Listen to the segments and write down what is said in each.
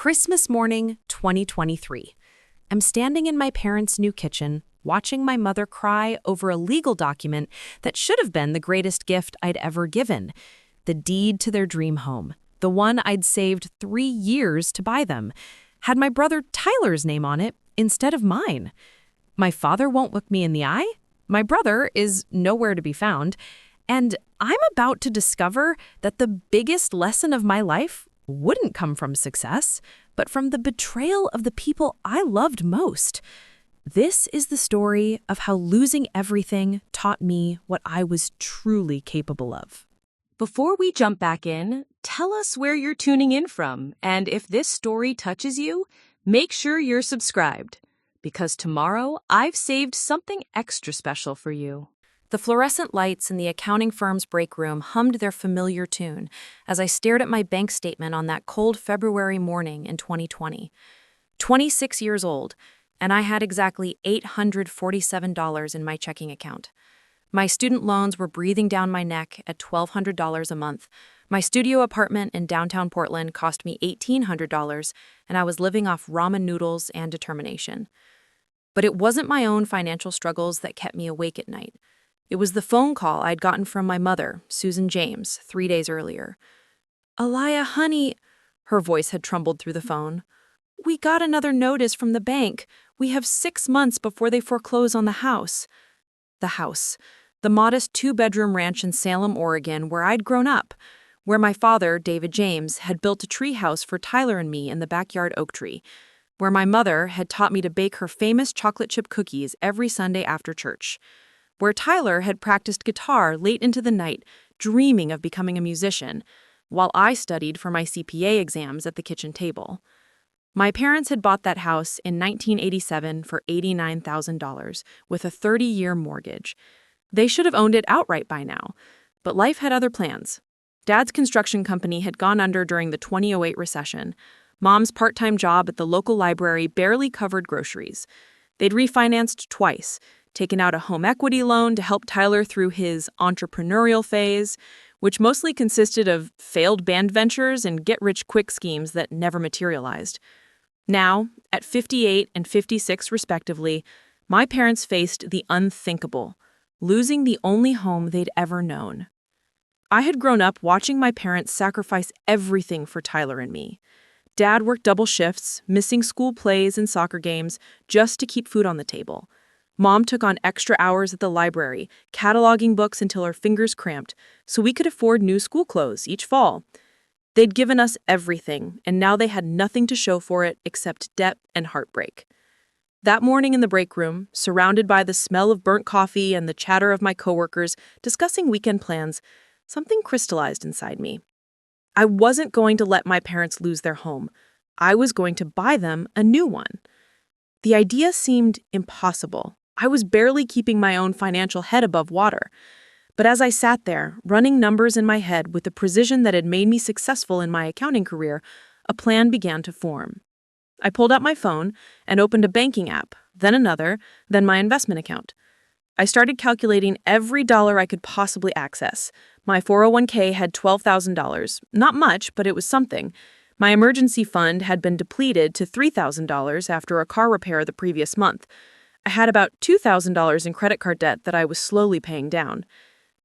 Christmas morning, 2023. I'm standing in my parents' new kitchen, watching my mother cry over a legal document that should have been the greatest gift I'd ever given, the deed to their dream home, the one I'd saved 3 years to buy them, had my brother Tyler's name on it instead of mine. My father won't look me in the eye. My brother is nowhere to be found. And I'm about to discover that the biggest lesson of my life wouldn't come from success, but from the betrayal of the people I loved most. This is the story of how losing everything taught me what I was truly capable of. Before we jump back in, tell us where you're tuning in from, and if this story touches you, make sure you're subscribed, because tomorrow I've saved something extra special for you. The fluorescent lights in the accounting firm's break room hummed their familiar tune as I stared at my bank statement on that cold February morning in 2020. 26 years old, and I had exactly $847 in my checking account. My student loans were breathing down my neck at $1,200 a month. My studio apartment in downtown Portland cost me $1,800, and I was living off ramen noodles and determination. But it wasn't my own financial struggles that kept me awake at night. It was the phone call I'd gotten from my mother, Susan James, 3 days earlier. "Aliyah, honey," her voice had trembled through the phone. "We got another notice from the bank. We have 6 months before they foreclose on the house." The house. The modest 2-bedroom ranch in Salem, Oregon, where I'd grown up, where my father, David James, had built a tree house for Tyler and me in the backyard oak tree, where my mother had taught me to bake her famous chocolate chip cookies every Sunday after church, where Tyler had practiced guitar late into the night, dreaming of becoming a musician, while I studied for my CPA exams at the kitchen table. My parents had bought that house in 1987 for $89,000 with a 30-year mortgage. They should have owned it outright by now, but life had other plans. Dad's construction company had gone under during the 2008 recession. Mom's part-time job at the local library barely covered groceries. They'd refinanced twice, taken out a home equity loan to help Tyler through his entrepreneurial phase, which mostly consisted of failed band ventures and get-rich-quick schemes that never materialized. Now, at 58 and 56 respectively, my parents faced the unthinkable, losing the only home they'd ever known. I had grown up watching my parents sacrifice everything for Tyler and me. Dad worked double shifts, missing school plays and soccer games just to keep food on the table. Mom took on extra hours at the library, cataloging books until her fingers cramped, so we could afford new school clothes each fall. They'd given us everything, and now they had nothing to show for it except debt and heartbreak. That morning in the break room, surrounded by the smell of burnt coffee and the chatter of my coworkers discussing weekend plans, something crystallized inside me. I wasn't going to let my parents lose their home. I was going to buy them a new one. The idea seemed impossible. I was barely keeping my own financial head above water. But as I sat there, running numbers in my head with the precision that had made me successful in my accounting career, a plan began to form. I pulled out my phone and opened a banking app, then another, then my investment account. I started calculating every dollar I could possibly access. My 401k had $12,000. Not much, but it was something. My emergency fund had been depleted to $3,000 after a car repair the previous month. I had about $2,000 in credit card debt that I was slowly paying down.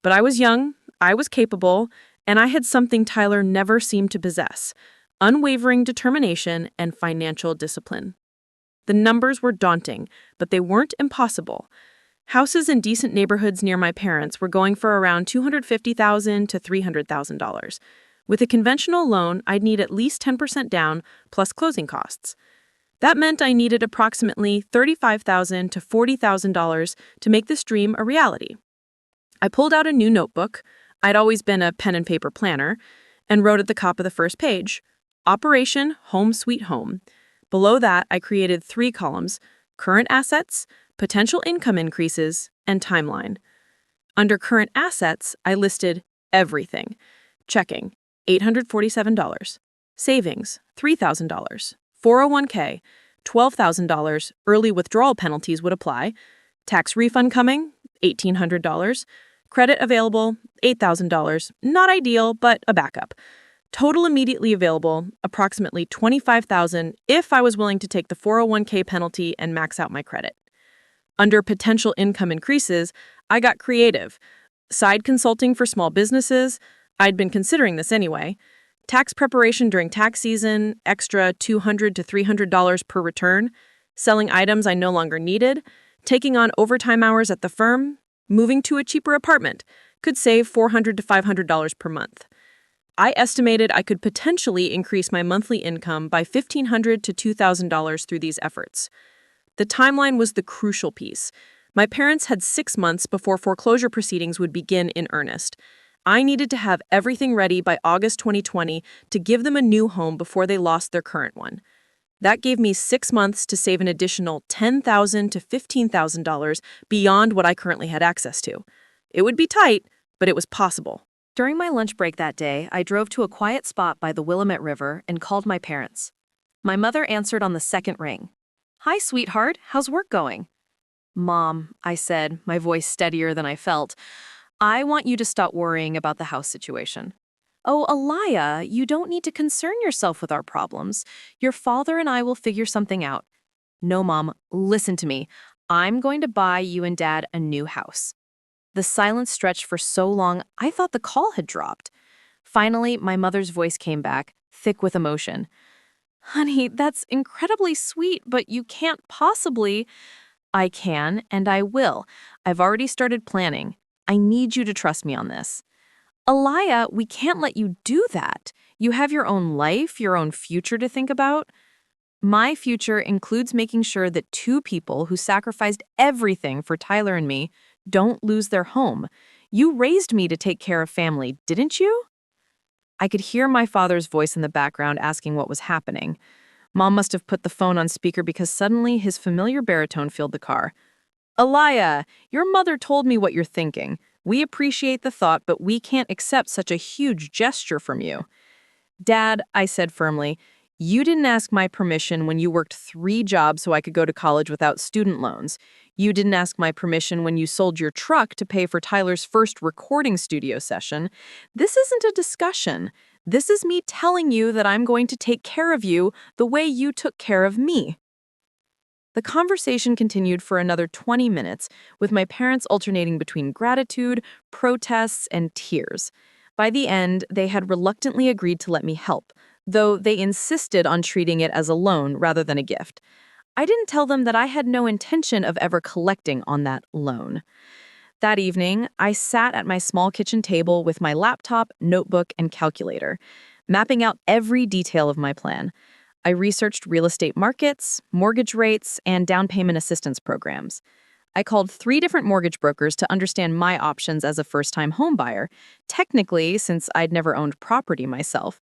But I was young, I was capable, and I had something Tyler never seemed to possess: unwavering determination and financial discipline. The numbers were daunting, but they weren't impossible. Houses in decent neighborhoods near my parents were going for around $250,000 to $300,000. With a conventional loan, I'd need at least 10% down plus closing costs. That meant I needed approximately $35,000 to $40,000 to make this dream a reality. I pulled out a new notebook. I'd always been a pen and paper planner, and wrote at the top of the first page, Operation Home Sweet Home. Below that, I created 3 columns: current assets, potential income increases, and timeline. Under current assets, I listed everything. Checking, $847. Savings, $3,000. 401k, $12,000. Early withdrawal penalties would apply. Tax refund coming, $1,800. Credit available, $8,000. Not ideal, but a backup. Total immediately available, approximately $25,000 if I was willing to take the 401k penalty and max out my credit. Under potential income increases, I got creative. Side consulting for small businesses, I'd been considering this anyway. Tax preparation during tax season, extra $200 to $300 per return, selling items I no longer needed, taking on overtime hours at the firm, moving to a cheaper apartment, could save $400 to $500 per month. I estimated I could potentially increase my monthly income by $1,500 to $2,000 through these efforts. The timeline was the crucial piece. My parents had 6 months before foreclosure proceedings would begin in earnest. I needed to have everything ready by August 2020 to give them a new home before they lost their current one. That gave me 6 months to save an additional $10,000 to $15,000 beyond what I currently had access to. It would be tight, but it was possible. During my lunch break that day, I drove to a quiet spot by the Willamette River and called my parents. My mother answered on the second ring. "Hi, sweetheart. How's work going?" "Mom," I said, my voice steadier than I felt, "I want you to stop worrying about the house situation." "Oh, Aliyah, you don't need to concern yourself with our problems. Your father and I will figure something out." "No, Mom, listen to me. I'm going to buy you and Dad a new house." The silence stretched for so long, I thought the call had dropped. Finally, my mother's voice came back, thick with emotion. "Honey, that's incredibly sweet, but you can't possibly—" "I can, and I will. I've already started planning. I need you to trust me on this." "Aliyah, we can't let you do that. You have your own life, your own future to think about." "My future includes making sure that two people who sacrificed everything for Tyler and me don't lose their home. You raised me to take care of family, didn't you?" I could hear my father's voice in the background asking what was happening. Mom must have put the phone on speaker because suddenly his familiar baritone filled the car. "Aliyah, your mother told me what you're thinking. We appreciate the thought, but we can't accept such a huge gesture from you." "Dad," I said firmly, "you didn't ask my permission when you worked 3 jobs so I could go to college without student loans. You didn't ask my permission when you sold your truck to pay for Tyler's first recording studio session. This isn't a discussion. This is me telling you that I'm going to take care of you the way you took care of me." The conversation continued for another 20 minutes, with my parents alternating between gratitude, protests, and tears. By the end, they had reluctantly agreed to let me help, though they insisted on treating it as a loan rather than a gift. I didn't tell them that I had no intention of ever collecting on that loan. That evening, I sat at my small kitchen table with my laptop, notebook, and calculator, mapping out every detail of my plan. I researched real estate markets, mortgage rates, and down payment assistance programs. I called 3 different mortgage brokers to understand my options as a first-time homebuyer, technically since I'd never owned property myself.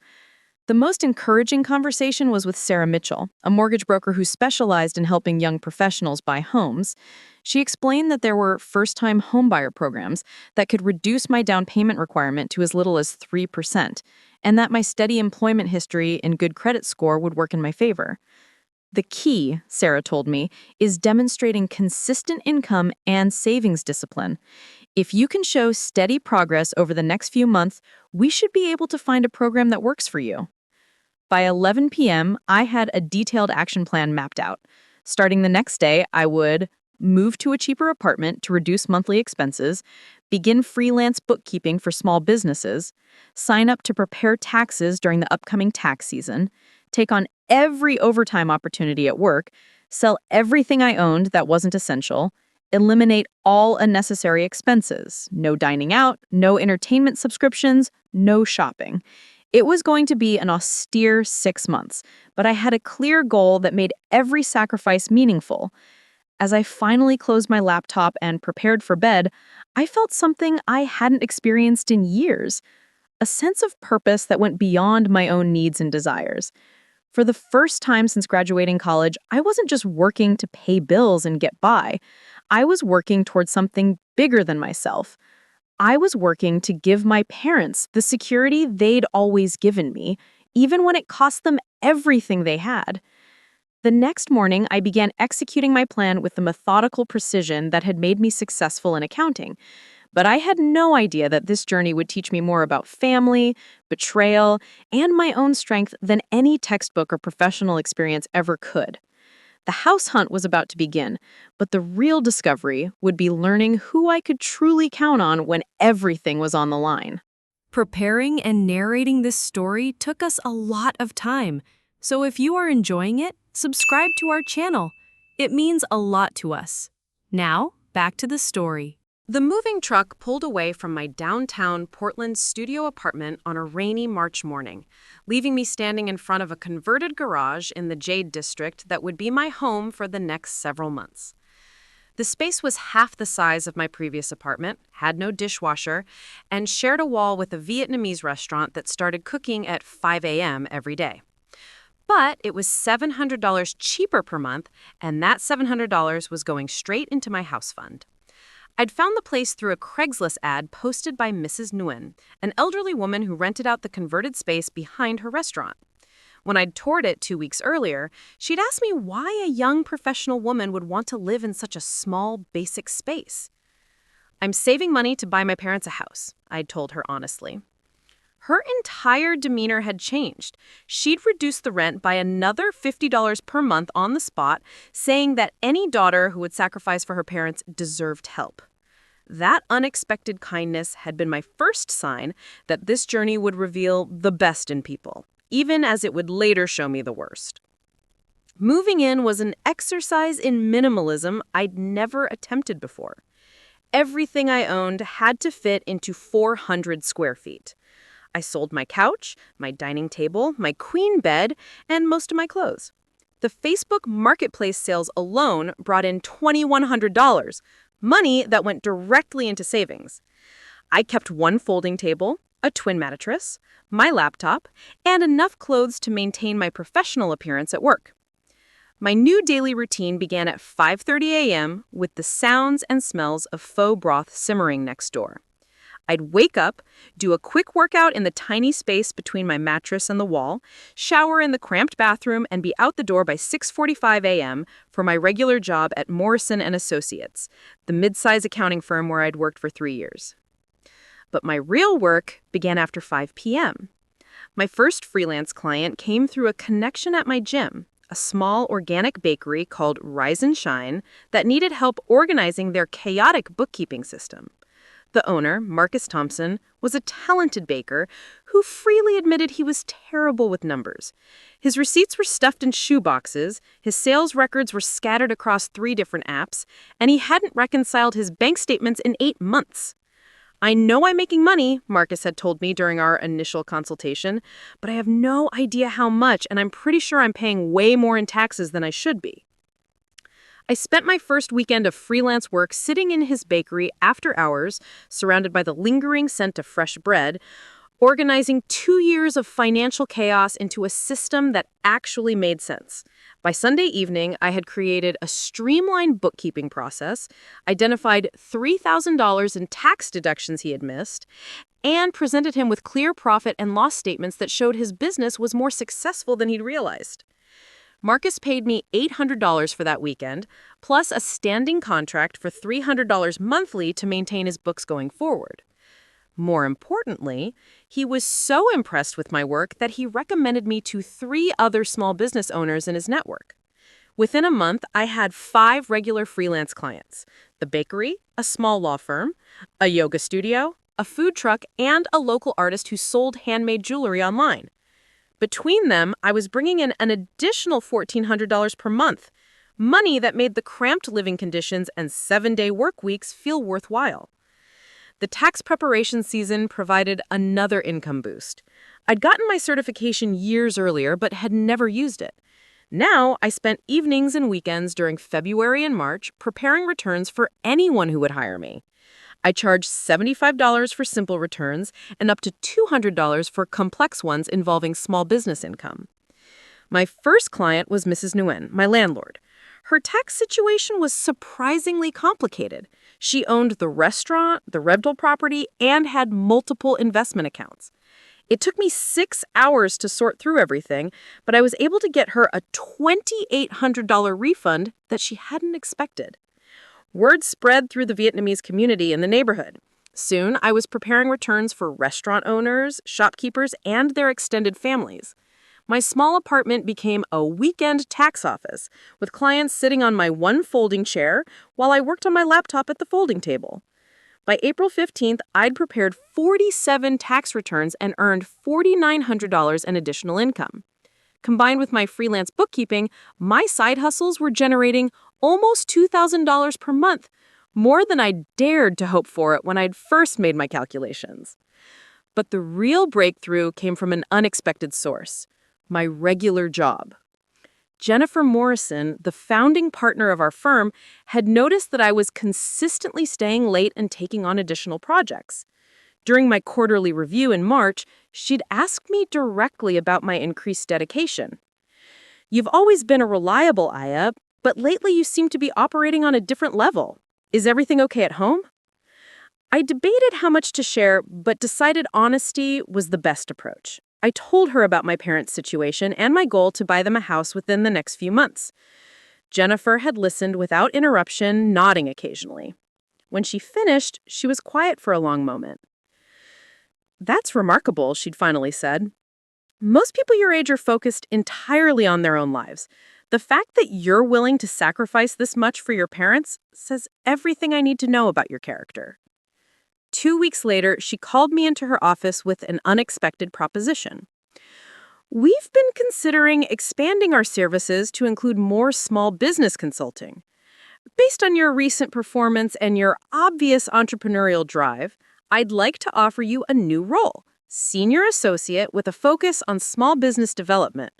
The most encouraging conversation was with Sarah Mitchell, a mortgage broker who specialized in helping young professionals buy homes. She explained that there were first-time homebuyer programs that could reduce my down payment requirement to as little as 3%, and that my steady employment history and good credit score would work in my favor. The key, Sarah told me, is demonstrating consistent income and savings discipline. If you can show steady progress over the next few months, we should be able to find a program that works for you. By 11 p.m., I had a detailed action plan mapped out. Starting the next day, I would move to a cheaper apartment to reduce monthly expenses, begin freelance bookkeeping for small businesses, sign up to prepare taxes during the upcoming tax season, take on every overtime opportunity at work, sell everything I owned that wasn't essential, eliminate all unnecessary expenses, no dining out, no entertainment subscriptions, no shopping. It was going to be an austere 6 months, but I had a clear goal that made every sacrifice meaningful. As I finally closed my laptop and prepared for bed, I felt something I hadn't experienced in years, a sense of purpose that went beyond my own needs and desires. For the first time since graduating college, I wasn't just working to pay bills and get by. I was working towards something bigger than myself. I was working to give my parents the security they'd always given me, even when it cost them everything they had. The next morning, I began executing my plan with the methodical precision that had made me successful in accounting. But I had no idea that this journey would teach me more about family, betrayal, and my own strength than any textbook or professional experience ever could. The house hunt was about to begin, but the real discovery would be learning who I could truly count on when everything was on the line. Preparing and narrating this story took us a lot of time, so if you are enjoying it, subscribe to our channel. It means a lot to us. Now, back to the story. The moving truck pulled away from my downtown Portland studio apartment on a rainy March morning, leaving me standing in front of a converted garage in the Jade District that would be my home for the next several months. The space was half the size of my previous apartment, had no dishwasher, and shared a wall with a Vietnamese restaurant that started cooking at 5 a.m. every day. But it was $700 cheaper per month, and that $700 was going straight into my house fund. I'd found the place through a Craigslist ad posted by Mrs. Nguyen, an elderly woman who rented out the converted space behind her restaurant. When I'd toured it 2 weeks earlier, she'd asked me why a young professional woman would want to live in such a small, basic space. "I'm saving money to buy my parents a house," I'd told her honestly. Her entire demeanor had changed. She'd reduced the rent by another $50 per month on the spot, saying that any daughter who would sacrifice for her parents deserved help. That unexpected kindness had been my first sign that this journey would reveal the best in people, even as it would later show me the worst. Moving in was an exercise in minimalism I'd never attempted before. Everything I owned had to fit into 400 square feet. I sold my couch, my dining table, my queen bed, and most of my clothes. The Facebook Marketplace sales alone brought in $2,100, money that went directly into savings. I kept one folding table, a twin mattress, my laptop, and enough clothes to maintain my professional appearance at work. My new daily routine began at 5:30 a.m. with the sounds and smells of faux broth simmering next door. I'd wake up, do a quick workout in the tiny space between my mattress and the wall, shower in the cramped bathroom, and be out the door by 6:45 a.m. for my regular job at Morrison & Associates, the mid-size accounting firm where I'd worked for 3 years. But my real work began after 5 p.m. My first freelance client came through a connection at my gym, a small organic bakery called Rise and Shine that needed help organizing their chaotic bookkeeping system. The owner, Marcus Thompson, was a talented baker who freely admitted he was terrible with numbers. His receipts were stuffed in shoe boxes, his sales records were scattered across 3 different apps, and he hadn't reconciled his bank statements in 8 months. "I know I'm making money," Marcus had told me during our initial consultation, "but I have no idea how much, and I'm pretty sure I'm paying way more in taxes than I should be." I spent my first weekend of freelance work sitting in his bakery after hours, surrounded by the lingering scent of fresh bread, organizing 2 years of financial chaos into a system that actually made sense. By Sunday evening, I had created a streamlined bookkeeping process, identified $3,000 in tax deductions he had missed, and presented him with clear profit and loss statements that showed his business was more successful than he'd realized. Marcus paid me $800 for that weekend, plus a standing contract for $300 monthly to maintain his books going forward. More importantly, he was so impressed with my work that he recommended me to 3 other small business owners in his network. Within a month, I had 5 regular freelance clients: the bakery, a small law firm, a yoga studio, a food truck, and a local artist who sold handmade jewelry online. Between them, I was bringing in an additional $1,400 per month, money that made the cramped living conditions and 7-day work weeks feel worthwhile. The tax preparation season provided another income boost. I'd gotten my certification years earlier, but had never used it. Now, I spent evenings and weekends during February and March preparing returns for anyone who would hire me. I charged $75 for simple returns and up to $200 for complex ones involving small business income. My first client was Mrs. Nguyen, my landlord. Her tax situation was surprisingly complicated. She owned the restaurant, the rental property, and had multiple investment accounts. It took me 6 hours to sort through everything, but I was able to get her a $2,800 refund that she hadn't expected. Word spread through the Vietnamese community in the neighborhood. Soon, I was preparing returns for restaurant owners, shopkeepers, and their extended families. My small apartment became a weekend tax office, with clients sitting on my one folding chair while I worked on my laptop at the folding table. By April 15th, I'd prepared 47 tax returns and earned $4,900 in additional income. Combined with my freelance bookkeeping, my side hustles were generating almost $2,000 per month, more than I dared to hope for it when I'd first made my calculations. But the real breakthrough came from an unexpected source: my regular job. Jennifer Morrison, the founding partner of our firm, had noticed that I was consistently staying late and taking on additional projects. During my quarterly review in March, she'd asked me directly about my increased dedication. "You've always been a reliable Aya, but lately you seem to be operating on a different level. Is everything okay at home?" I debated how much to share, but decided honesty was the best approach. I told her about my parents' situation and my goal to buy them a house within the next few months. Jennifer had listened without interruption, nodding occasionally. When she finished, she was quiet for a long moment. "That's remarkable," she'd finally said. "Most people your age are focused entirely on their own lives. The fact that you're willing to sacrifice this much for your parents says everything I need to know about your character." 2 weeks later, she called me into her office with an unexpected proposition. "We've been considering expanding our services to include more small business consulting. Based on your recent performance and your obvious entrepreneurial drive, I'd like to offer you a new role: senior associate with a focus on small business development.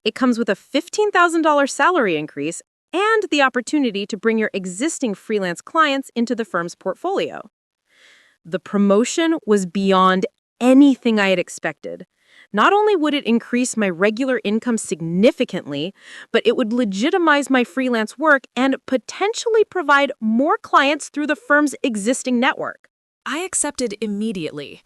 It comes with a $15,000 salary increase and the opportunity to bring your existing freelance clients into the firm's portfolio." The promotion was beyond anything I had expected. Not only would it increase my regular income significantly, but it would legitimize my freelance work and potentially provide more clients through the firm's existing network. I accepted immediately.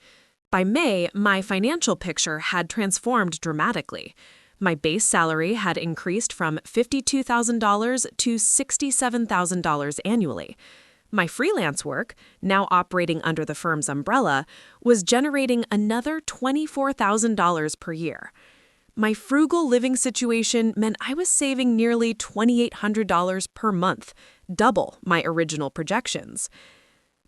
By May, my financial picture had transformed dramatically. My base salary had increased from $52,000 to $67,000 annually. My freelance work, now operating under the firm's umbrella, was generating another $24,000 per year. My frugal living situation meant I was saving nearly $2,800 per month, double my original projections.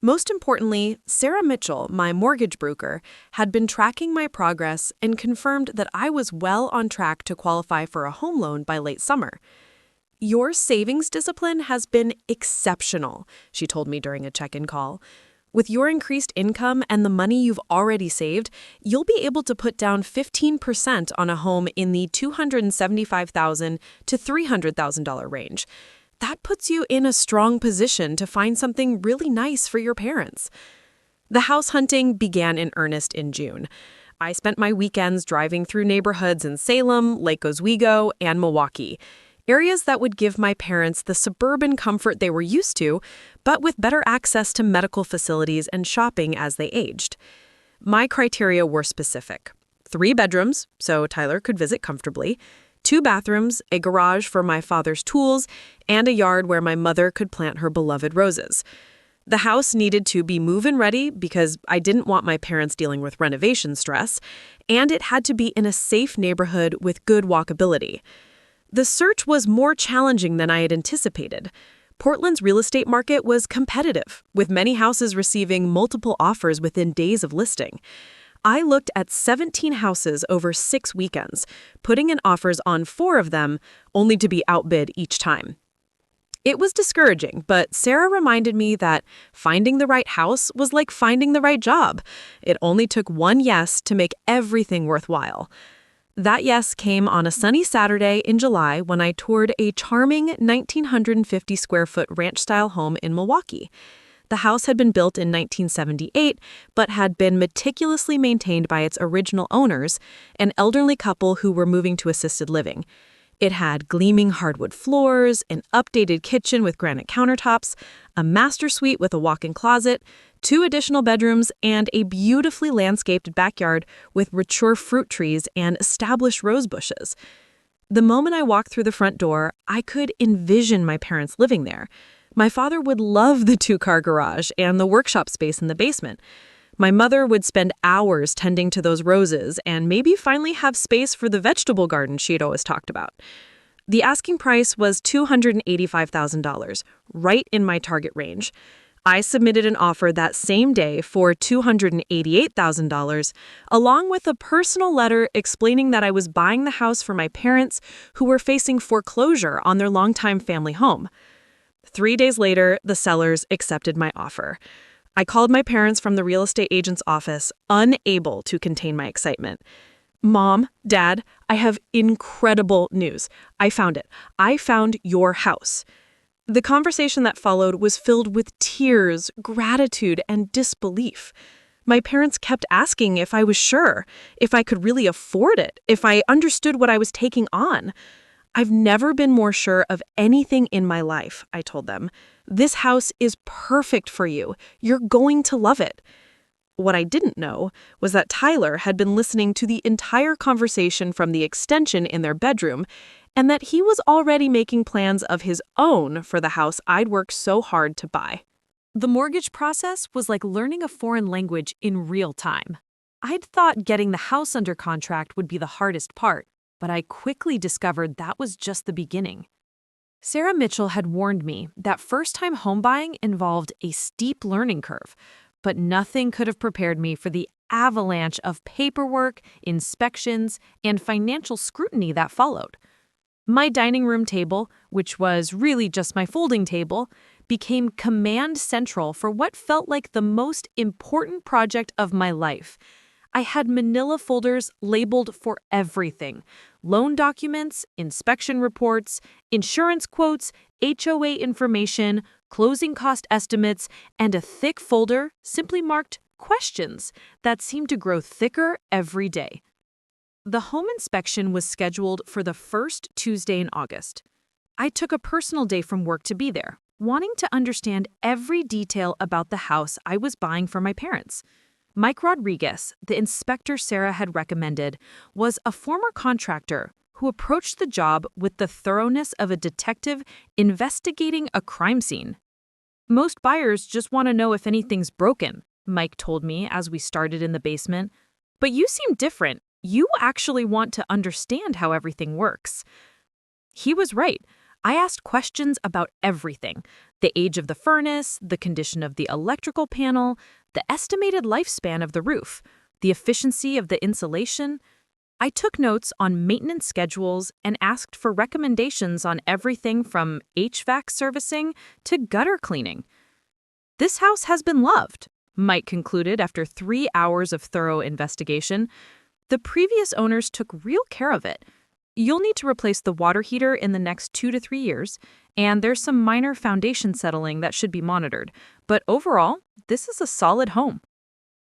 Most importantly, Sarah Mitchell, my mortgage broker, had been tracking my progress and confirmed that I was well on track to qualify for a home loan by late summer. "Your savings discipline has been exceptional," she told me during a check-in call. "With your increased income and the money you've already saved, you'll be able to put down 15% on a home in the $275,000 to $300,000 range. That puts you in a strong position to find something really nice for your parents." The house hunting began in earnest in June. I spent my weekends driving through neighborhoods in Salem, Lake Oswego, and Milwaukee, areas that would give my parents the suburban comfort they were used to, but with better access to medical facilities and shopping as they aged. My criteria were specific: 3 bedrooms, so Tyler could visit comfortably, 2 bathrooms, a garage for my father's tools, and a yard where my mother could plant her beloved roses. The house needed to be move-in ready because I didn't want my parents dealing with renovation stress, and it had to be in a safe neighborhood with good walkability. The search was more challenging than I had anticipated. Portland's real estate market was competitive, with many houses receiving multiple offers within days of listing. I looked at 17 houses over 6 weekends, putting in offers on 4 of them, only to be outbid each time. It was discouraging, but Sarah reminded me that finding the right house was like finding the right job. It only took one yes to make everything worthwhile. That yes came on a sunny Saturday in July when I toured a charming 1,950-square-foot ranch-style home in Milwaukee. The house had been built in 1978, but had been meticulously maintained by its original owners, an elderly couple who were moving to assisted living. It had gleaming hardwood floors, an updated kitchen with granite countertops, a master suite with a walk-in closet, 2 additional bedrooms, and a beautifully landscaped backyard with mature fruit trees and established rose bushes. The moment I walked through the front door, I could envision my parents living there. My father would love the two-car garage and the workshop space in the basement. My mother would spend hours tending to those roses and maybe finally have space for the vegetable garden she'd always talked about. The asking price was $285,000, right in my target range. I submitted an offer that same day for $288,000, along with a personal letter explaining that I was buying the house for my parents who were facing foreclosure on their longtime family home. 3 days later, the sellers accepted my offer. I called my parents from the real estate agent's office, unable to contain my excitement. Mom, Dad, I have incredible news. I found it. I found your house. The conversation that followed was filled with tears, gratitude, and disbelief. My parents kept asking if I was sure, if I could really afford it, if I understood what I was taking on. I've never been more sure of anything in my life, I told them. This house is perfect for you. You're going to love it. What I didn't know was that Tyler had been listening to the entire conversation from the extension in their bedroom, and that he was already making plans of his own for the house I'd worked so hard to buy. The mortgage process was like learning a foreign language in real time. I'd thought getting the house under contract would be the hardest part, but I quickly discovered that was just the beginning. Sarah Mitchell had warned me that first-time home buying involved a steep learning curve, but nothing could have prepared me for the avalanche of paperwork, inspections, and financial scrutiny that followed. My dining room table, which was really just my folding table, became command central for what felt like the most important project of my life. I had manila folders labeled for everything: loan documents, inspection reports, insurance quotes, HOA information, closing cost estimates, and a thick folder simply marked questions that seemed to grow thicker every day. The home inspection was scheduled for the first Tuesday in August. I took a personal day from work to be there, wanting to understand every detail about the house I was buying for my parents. Mike Rodriguez, the inspector Sarah had recommended, was a former contractor who approached the job with the thoroughness of a detective investigating a crime scene. Most buyers just want to know if anything's broken, Mike told me as we started in the basement. But you seem different. You actually want to understand how everything works. He was right. I asked questions about everything: the age of the furnace, the condition of the electrical panel, the estimated lifespan of the roof, the efficiency of the insulation. I took notes on maintenance schedules and asked for recommendations on everything from HVAC servicing to gutter cleaning. This house has been loved, Mike concluded after 3 hours of thorough investigation. The previous owners took real care of it. You'll need to replace the water heater in the next 2 to 3 years, and there's some minor foundation settling that should be monitored. But overall, this is a solid home.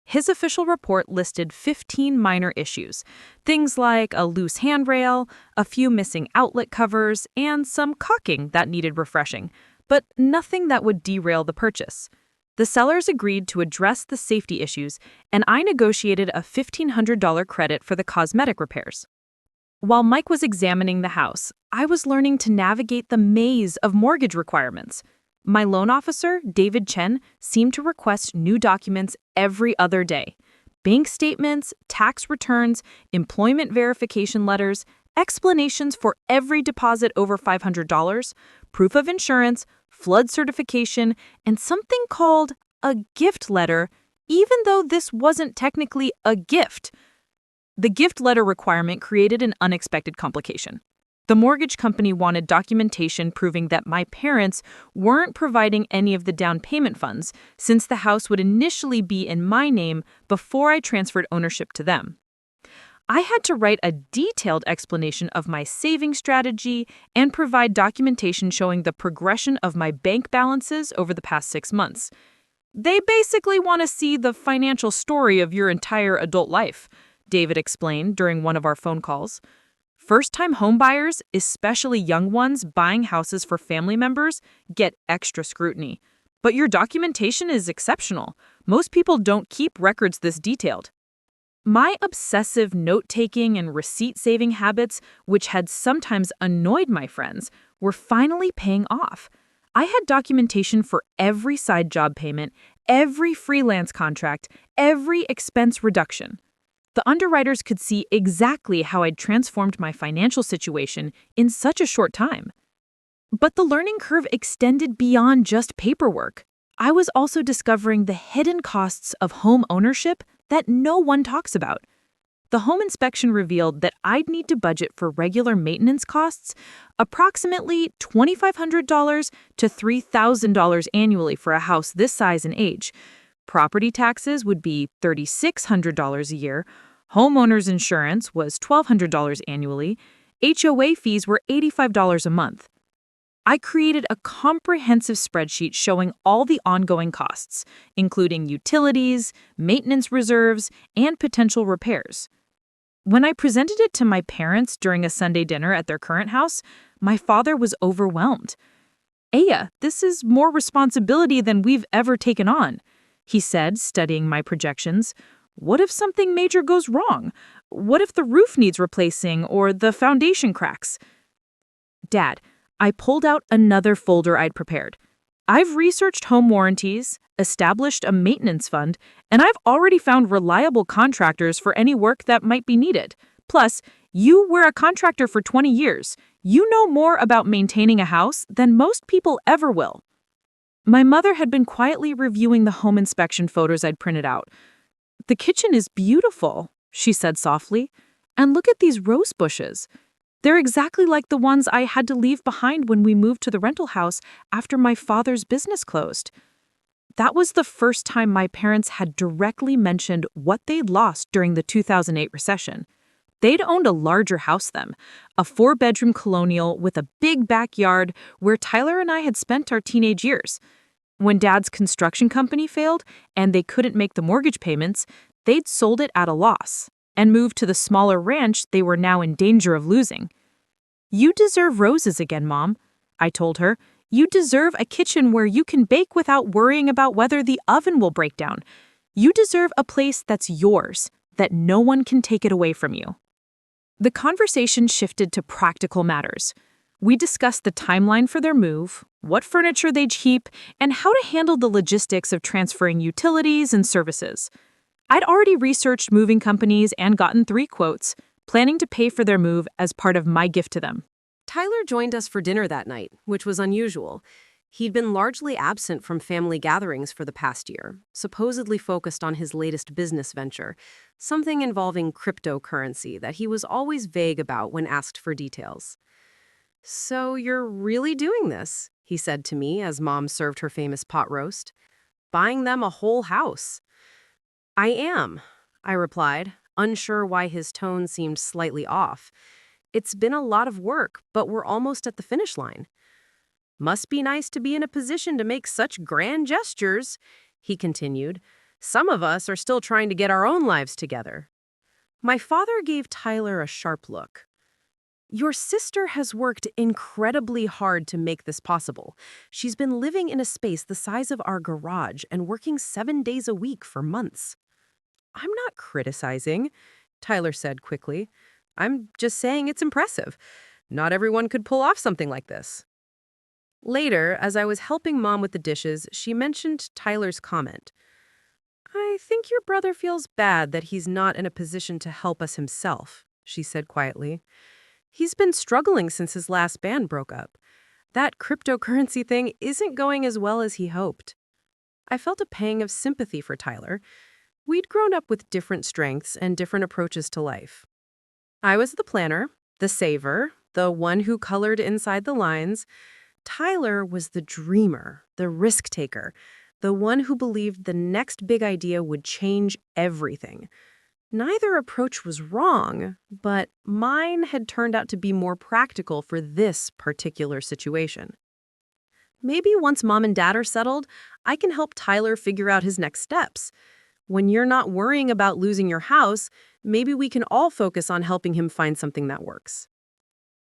His official report listed 15 minor issues, things like a loose handrail, a few missing outlet covers, and some caulking that needed refreshing, but nothing that would derail the purchase. The sellers agreed to address the safety issues, and I negotiated a $1,500 credit for the cosmetic repairs. While Mike was examining the house, I was learning to navigate the maze of mortgage requirements. My loan officer, David Chen, seemed to request new documents every other day: bank statements, tax returns, employment verification letters, explanations for every deposit over $500, proof of insurance, flood certification, and something called a gift letter, even though this wasn't technically a gift. The gift letter requirement created an unexpected complication. The mortgage company wanted documentation proving that my parents weren't providing any of the down payment funds, since the house would initially be in my name before I transferred ownership to them. I had to write a detailed explanation of my saving strategy and provide documentation showing the progression of my bank balances over the past 6 months. They basically want to see the financial story of your entire adult life, David explained during one of our phone calls. First-time homebuyers, especially young ones buying houses for family members, get extra scrutiny. But your documentation is exceptional. Most people don't keep records this detailed. My obsessive note-taking and receipt-saving habits, which had sometimes annoyed my friends, were finally paying off. I had documentation for every side job payment, every freelance contract, every expense reduction. The underwriters could see exactly how I'd transformed my financial situation in such a short time. But the learning curve extended beyond just paperwork. I was also discovering the hidden costs of home ownership that no one talks about. The home inspection revealed that I'd need to budget for regular maintenance costs, approximately $2,500 to $3,000 annually for a house this size and age. Property taxes would be $3,600 a year. Homeowners insurance was $1,200 annually. HOA fees were $85 a month. I created a comprehensive spreadsheet showing all the ongoing costs, including utilities, maintenance reserves, and potential repairs. When I presented it to my parents during a Sunday dinner at their current house, my father was overwhelmed. "Aya, this is more responsibility than we've ever taken on," he said, studying my projections. "What if something major goes wrong? What if the roof needs replacing or the foundation cracks?" "Dad," I pulled out another folder I'd prepared. "I've researched home warranties, established a maintenance fund, and I've already found reliable contractors for any work that might be needed. Plus, you were a contractor for 20 years. You know more about maintaining a house than most people ever will." My mother had been quietly reviewing the home inspection photos I'd printed out. "The kitchen is beautiful," she said softly. "And look at these rose bushes. They're exactly like the ones I had to leave behind when we moved to the rental house after my father's business closed." That was the first time my parents had directly mentioned what they'd lost during the 2008 recession. They'd owned a larger house then, a 4-bedroom colonial with a big backyard where Tyler and I had spent our teenage years. When Dad's construction company failed and they couldn't make the mortgage payments, they'd sold it at a loss and moved to the smaller ranch they were now in danger of losing. "You deserve roses again, Mom," I told her. "You deserve a kitchen where you can bake without worrying about whether the oven will break down. You deserve a place that's yours, that no one can take it away from you." The conversation shifted to practical matters. We discussed the timeline for their move, what furniture they'd keep, and how to handle the logistics of transferring utilities and services. I'd already researched moving companies and gotten 3 quotes, planning to pay for their move as part of my gift to them. Tyler joined us for dinner that night, which was unusual. He'd been largely absent from family gatherings for the past year, supposedly focused on his latest business venture, something involving cryptocurrency that he was always vague about when asked for details. "So you're really doing this," he said to me as Mom served her famous pot roast. "Buying them a whole house." "I am," I replied, unsure why his tone seemed slightly off. "It's been a lot of work, but we're almost at the finish line." "Must be nice to be in a position to make such grand gestures," he continued. "Some of us are still trying to get our own lives together." My father gave Tyler a sharp look. "Your sister has worked incredibly hard to make this possible. She's been living in a space the size of our garage and working 7 days a week for months." "I'm not criticizing," Tyler said quickly. "I'm just saying it's impressive. Not everyone could pull off something like this." Later, as I was helping Mom with the dishes, she mentioned Tyler's comment. "I think your brother feels bad that he's not in a position to help us himself," she said quietly. "He's been struggling since his last band broke up. That cryptocurrency thing isn't going as well as he hoped." I felt a pang of sympathy for Tyler. We'd grown up with different strengths and different approaches to life. I was the planner, the saver, the one who colored inside the lines. Tyler was the dreamer, the risk-taker, the one who believed the next big idea would change everything. Neither approach was wrong, but mine had turned out to be more practical for this particular situation. Maybe once Mom and Dad are settled, I can help Tyler figure out his next steps. When you're not worrying about losing your house, maybe we can all focus on helping him find something that works.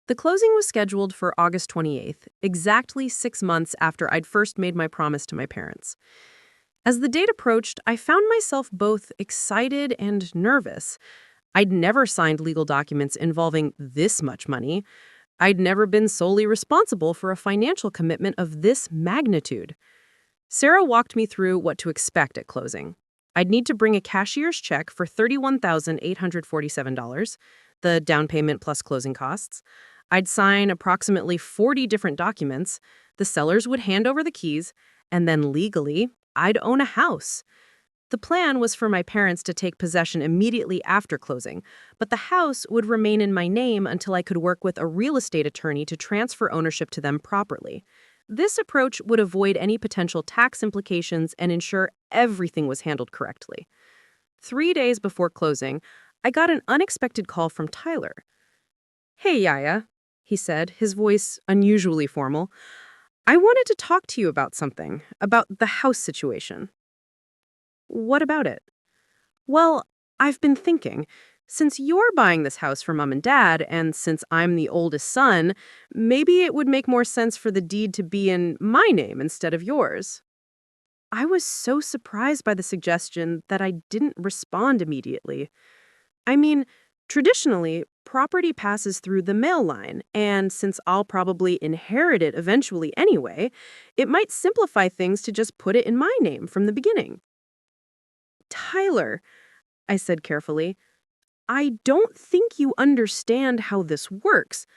The closing was scheduled for August 28th, exactly 6 months after I'd first made my promise to my parents. As the date approached, I found myself both excited and nervous. I'd never signed legal documents involving this much money. I'd never been solely responsible for a financial commitment of this magnitude. Sarah walked me through what to expect at closing. I'd need to bring a cashier's check for $31,847, the down payment plus closing costs. I'd sign approximately 40 different documents. The sellers would hand over the keys, and then legally, I'd own a house. The plan was for my parents to take possession immediately after closing, but the house would remain in my name until I could work with a real estate attorney to transfer ownership to them properly. This approach would avoid any potential tax implications and ensure everything was handled correctly. 3 days before closing, I got an unexpected call from Tyler. "Hey, Yaya," he said, his voice unusually formal. "I wanted to talk to you about something, about the house situation." "What about it?" "Well, I've been thinking, since you're buying this house for Mom and Dad, and since I'm the oldest son, maybe it would make more sense for the deed to be in my name instead of yours." I was so surprised by the suggestion that I didn't respond immediately. I mean, traditionally, property passes through the male line, and since I'll probably inherit it eventually anyway, it might simplify things to just put it in my name from the beginning. "Tyler," I said carefully, "I don't think you understand how this works.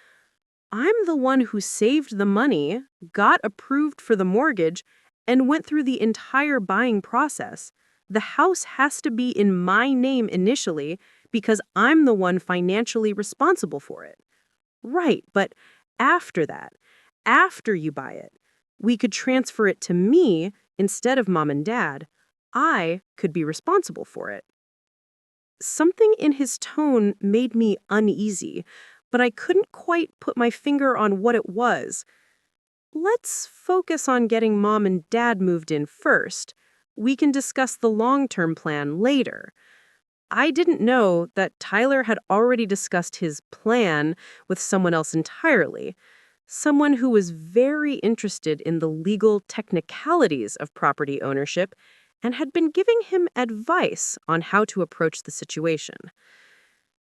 I'm the one who saved the money, got approved for the mortgage, and went through the entire buying process. The house has to be in my name initially because I'm the one financially responsible for it." "Right, but after that, after you buy it, we could transfer it to me instead of Mom and Dad. I could be responsible for it." Something in his tone made me uneasy, but I couldn't quite put my finger on what it was. "Let's focus on getting Mom and Dad moved in first. We can discuss the long-term plan later." I didn't know that Tyler had already discussed his plan with someone else entirely, someone who was very interested in the legal technicalities of property ownership and had been giving him advice on how to approach the situation.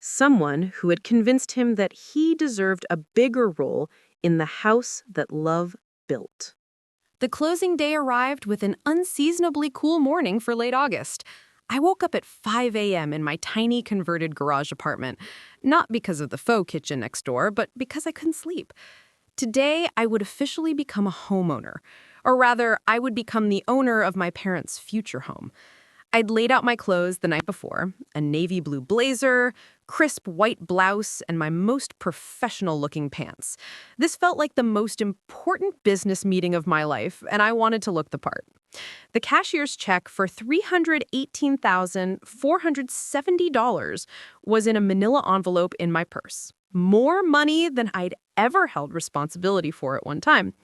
Someone who had convinced him that he deserved a bigger role in the house that love built. The closing day arrived with an unseasonably cool morning for late August. I woke up at 5 a.m. in my tiny converted garage apartment, not because of the faux kitchen next door, but because I couldn't sleep. Today, I would officially become a homeowner, or rather, I would become the owner of my parents' future home. I'd laid out my clothes the night before, a navy blue blazer, crisp white blouse, and my most professional-looking pants. This felt like the most important business meeting of my life, and I wanted to look the part. The cashier's check for $318,470 was in a manila envelope in my purse. More money than I'd ever held responsibility for at one time.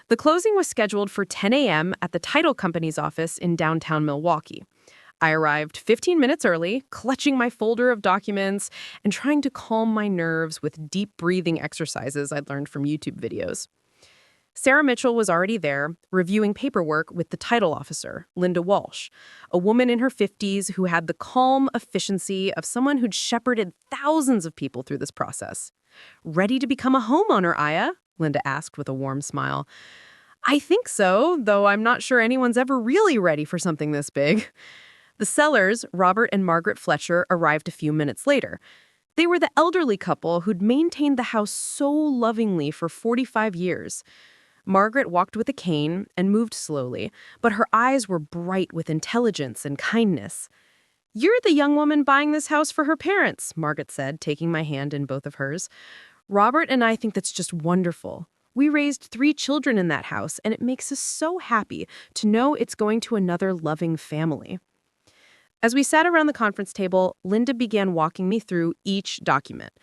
The closing was scheduled for 10 a.m. at the title company's office in downtown Milwaukee. I arrived 15 minutes early, clutching my folder of documents and trying to calm my nerves with deep breathing exercises I'd learned from YouTube videos. Sarah Mitchell was already there, reviewing paperwork with the title officer, Linda Walsh, a woman in her 50s who had the calm efficiency of someone who'd shepherded thousands of people through this process. "Ready to become a homeowner, Aya?" Linda asked with a warm smile. "I think so, though I'm not sure anyone's ever really ready for something this big." The sellers, Robert and Margaret Fletcher, arrived a few minutes later. They were the elderly couple who'd maintained the house so lovingly for 45 years. Margaret walked with a cane and moved slowly, but her eyes were bright with intelligence and kindness. "You're the young woman buying this house for her parents," Margaret said, taking my hand in both of hers. "Robert and I think that's just wonderful. We raised 3 children in that house, and it makes us so happy to know it's going to another loving family." As we sat around the conference table, Linda began walking me through each document.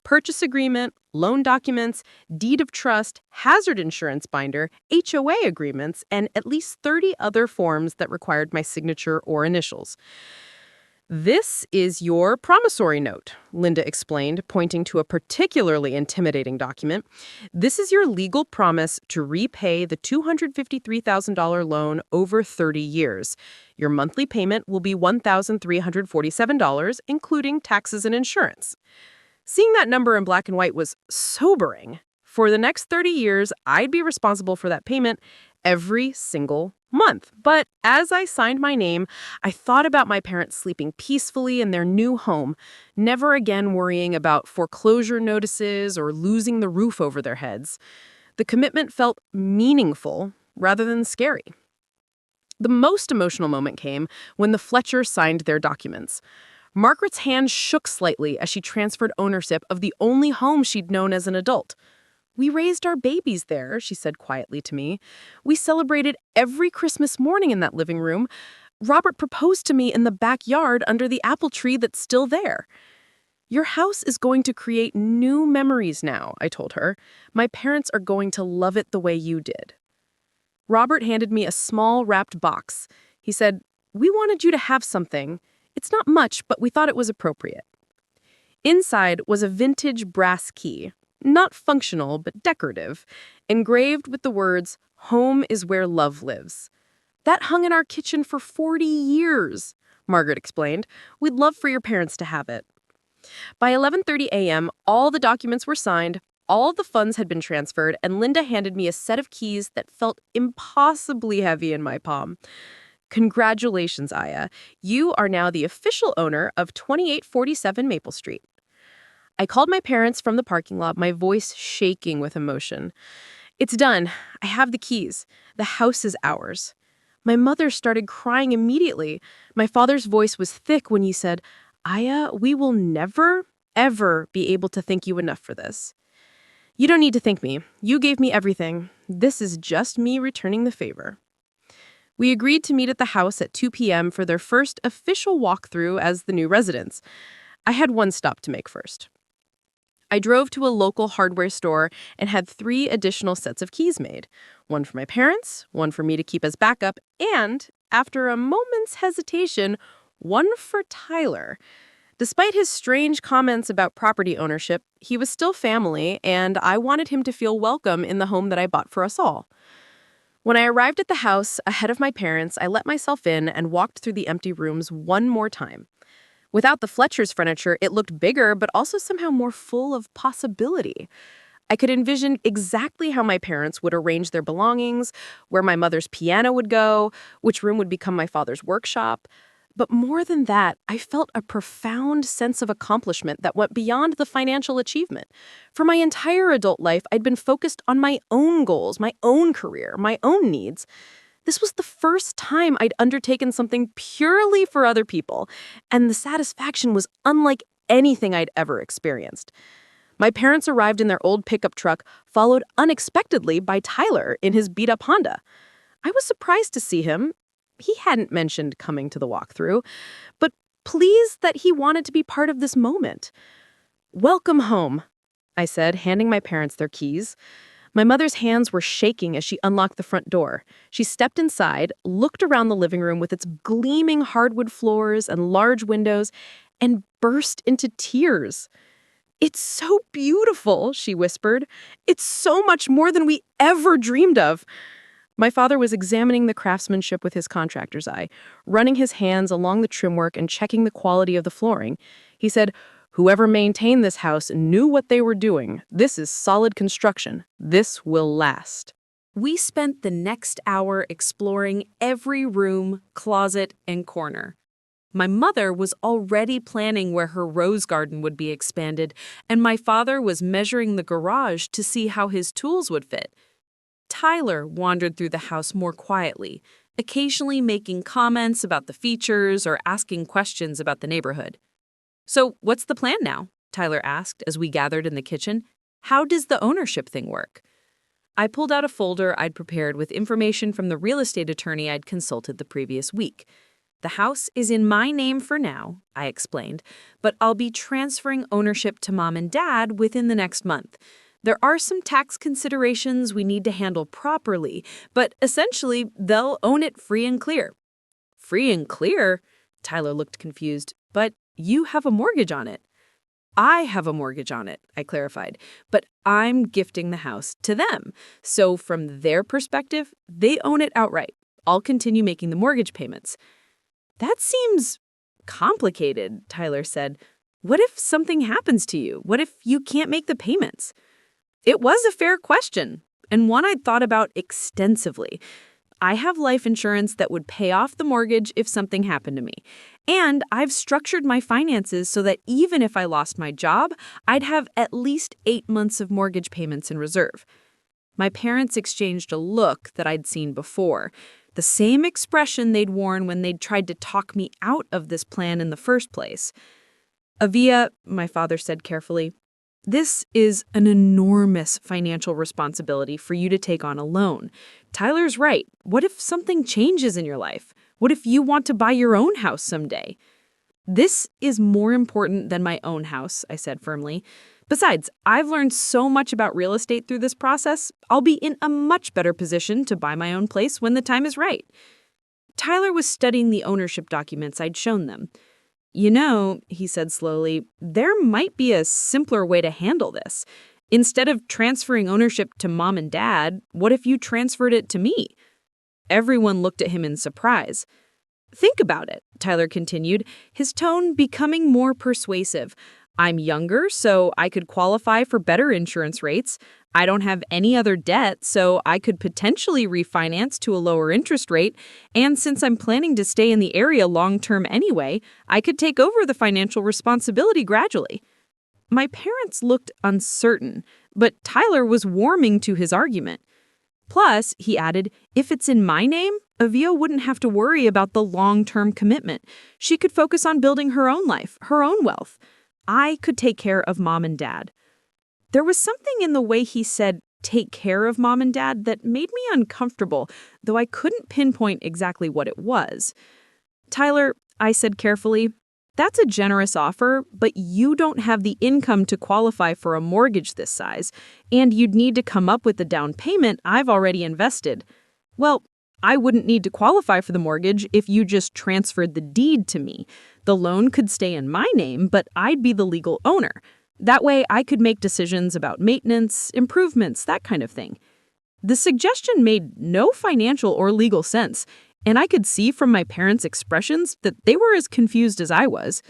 Purchase agreement, loan documents, deed of trust, hazard insurance binder, HOA agreements, and at least 30 other forms that required my signature or initials. "This is your promissory note," Linda explained, pointing to a particularly intimidating document. "This is your legal promise to repay the $253,000 loan over 30 years. Your monthly payment will be $1,347, including taxes and insurance." Seeing that number in black and white was sobering. For the next 30 years, I'd be responsible for that payment every single month. But as I signed my name, I thought about my parents sleeping peacefully in their new home, never again worrying about foreclosure notices or losing the roof over their heads. The commitment felt meaningful rather than scary. The most emotional moment came when the Fletchers signed their documents. Margaret's hand shook slightly as she transferred ownership of the only home she'd known as an adult. "We raised our babies there," she said quietly to me. "We celebrated every Christmas morning in that living room. Robert proposed to me in the backyard under the apple tree that's still there." "Your house is going to create new memories now," I told her. "My parents are going to love it the way you did." Robert handed me a small wrapped box. He said, "We wanted you to have something. It's not much, but we thought it was appropriate." Inside was a vintage brass key. Not functional, but decorative, engraved with the words, "Home is where love lives." "That hung in our kitchen for 40 years, Margaret explained. "We'd love for your parents to have it." By 11:30 a.m., all the documents were signed, all of the funds had been transferred, and Linda handed me a set of keys that felt impossibly heavy in my palm. "Congratulations, Aya. You are now the official owner of 2847 Maple Street." I called my parents from the parking lot, my voice shaking with emotion. "It's done. I have the keys. The house is ours." My mother started crying immediately. My father's voice was thick when he said, "Aya, we will never, ever be able to thank you enough for this." "You don't need to thank me. You gave me everything. This is just me returning the favor." We agreed to meet at the house at 2 p.m. for their first official walkthrough as the new residents. I had one stop to make first. I drove to a local hardware store and had 3 additional sets of keys made. One for my parents, one for me to keep as backup, and, after a moment's hesitation, one for Tyler. Despite his strange comments about property ownership, he was still family, and I wanted him to feel welcome in the home that I bought for us all. When I arrived at the house, ahead of my parents, I let myself in and walked through the empty rooms one more time. Without the Fletcher's furniture, it looked bigger, but also somehow more full of possibility. I could envision exactly how my parents would arrange their belongings, where my mother's piano would go, which room would become my father's workshop. But more than that, I felt a profound sense of accomplishment that went beyond the financial achievement. For my entire adult life, I'd been focused on my own goals, my own career, my own needs. This was the first time I'd undertaken something purely for other people, and the satisfaction was unlike anything I'd ever experienced. My parents arrived in their old pickup truck, followed unexpectedly by Tyler in his beat-up Honda. I was surprised to see him. He hadn't mentioned coming to the walkthrough, but pleased that he wanted to be part of this moment. "Welcome home," I said, handing my parents their keys. My mother's hands were shaking as she unlocked the front door. She stepped inside, looked around the living room with its gleaming hardwood floors and large windows, and burst into tears. "It's so beautiful," she whispered. "It's so much more than we ever dreamed of." My father was examining the craftsmanship with his contractor's eye, running his hands along the trimwork and checking the quality of the flooring. He said, "Whoever maintained this house knew what they were doing. This is solid construction. This will last." We spent the next hour exploring every room, closet, and corner. My mother was already planning where her rose garden would be expanded, and my father was measuring the garage to see how his tools would fit. Tyler wandered through the house more quietly, occasionally making comments about the features or asking questions about the neighborhood. "So, what's the plan now?" Tyler asked as we gathered in the kitchen. "How does the ownership thing work?" I pulled out a folder I'd prepared with information from the real estate attorney I'd consulted the previous week. "The house is in my name for now," I explained, "but I'll be transferring ownership to Mom and Dad within the next month. There are some tax considerations we need to handle properly, but essentially, they'll own it free and clear." "Free and clear?" Tyler looked confused. "But you have a mortgage on it." "I have a mortgage on it," I clarified, "but I'm gifting the house to them. So from their perspective, they own it outright. I'll continue making the mortgage payments." "That seems complicated," Tyler said. What if something happens to you? What if you can't make the payments? It was a fair question, and one I'd thought about extensively. I have life insurance that would pay off the mortgage if something happened to me. And I've structured my finances so that even if I lost my job, I'd have at least 8 months of mortgage payments in reserve. My parents exchanged a look that I'd seen before, the same expression they'd worn when they'd tried to talk me out of this plan in the first place. Avia, my father said carefully, this is an enormous financial responsibility for you to take on alone. Tyler's right. What if something changes in your life? What if you want to buy your own house someday? This is more important than my own house, I said firmly. Besides, I've learned so much about real estate through this process, I'll be in a much better position to buy my own place when the time is right. Tyler was studying the ownership documents I'd shown them. You know, he said slowly, there might be a simpler way to handle this. Instead of transferring ownership to Mom and Dad, what if you transferred it to me? Everyone looked at him in surprise. Think about it, Tyler continued, his tone becoming more persuasive. I'm younger, so I could qualify for better insurance rates. I don't have any other debt, so I could potentially refinance to a lower interest rate. And since I'm planning to stay in the area long-term anyway, I could take over the financial responsibility gradually. My parents looked uncertain, but Tyler was warming to his argument. Plus, he added, if it's in my name, Avia wouldn't have to worry about the long-term commitment. She could focus on building her own life, her own wealth. I could take care of Mom and Dad. There was something in the way he said, take care of Mom and Dad, that made me uncomfortable, though I couldn't pinpoint exactly what it was. Tyler, I said carefully, that's a generous offer, but you don't have the income to qualify for a mortgage this size, and you'd need to come up with the down payment I've already invested. Well, I wouldn't need to qualify for the mortgage if you just transferred the deed to me. The loan could stay in my name, but I'd be the legal owner. That way, I could make decisions about maintenance, improvements, that kind of thing. The suggestion made no financial or legal sense, and I could see from my parents' expressions that they were as confused as I was.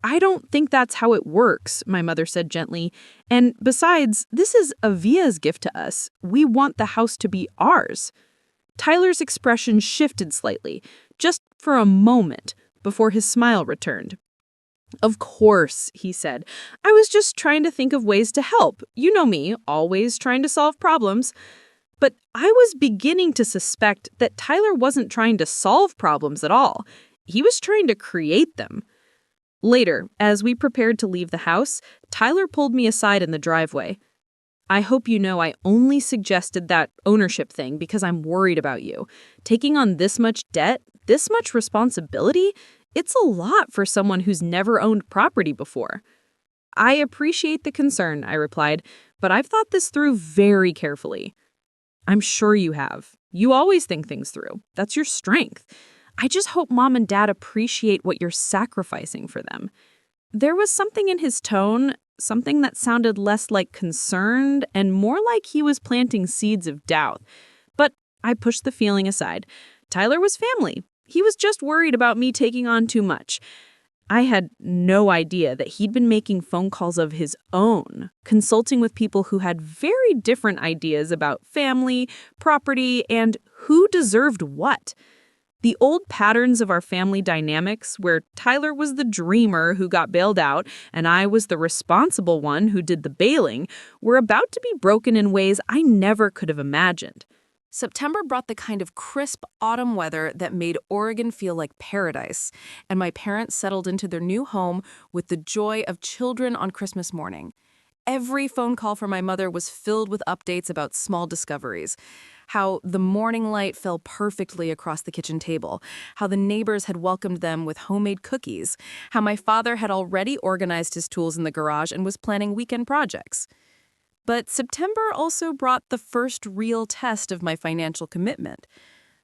I don't think that's how it works, my mother said gently. And besides, this is Avia's gift to us. We want the house to be ours. Tyler's expression shifted slightly, just for a moment, before his smile returned. Of course, he said. I was just trying to think of ways to help. You know me, always trying to solve problems. But I was beginning to suspect that Tyler wasn't trying to solve problems at all. He was trying to create them. Later, as we prepared to leave the house, Tyler pulled me aside in the driveway. I hope you know I only suggested that ownership thing because I'm worried about you. Taking on this much debt, this much responsibility, it's a lot for someone who's never owned property before. I appreciate the concern, I replied, but I've thought this through very carefully. I'm sure you have. You always think things through. That's your strength. I just hope Mom and Dad appreciate what you're sacrificing for them. There was something in his tone, something that sounded less like concerned and more like he was planting seeds of doubt. But I pushed the feeling aside. Tyler was family. He was just worried about me taking on too much. I had no idea that he'd been making phone calls of his own, consulting with people who had very different ideas about family, property, and who deserved what. The old patterns of our family dynamics, where Tyler was the dreamer who got bailed out and I was the responsible one who did the bailing, were about to be broken in ways I never could have imagined. September brought the kind of crisp autumn weather that made Oregon feel like paradise, and my parents settled into their new home with the joy of children on Christmas morning. Every phone call from my mother was filled with updates about small discoveries. How the morning light fell perfectly across the kitchen table, how the neighbors had welcomed them with homemade cookies, how my father had already organized his tools in the garage and was planning weekend projects. But September also brought the first real test of my financial commitment.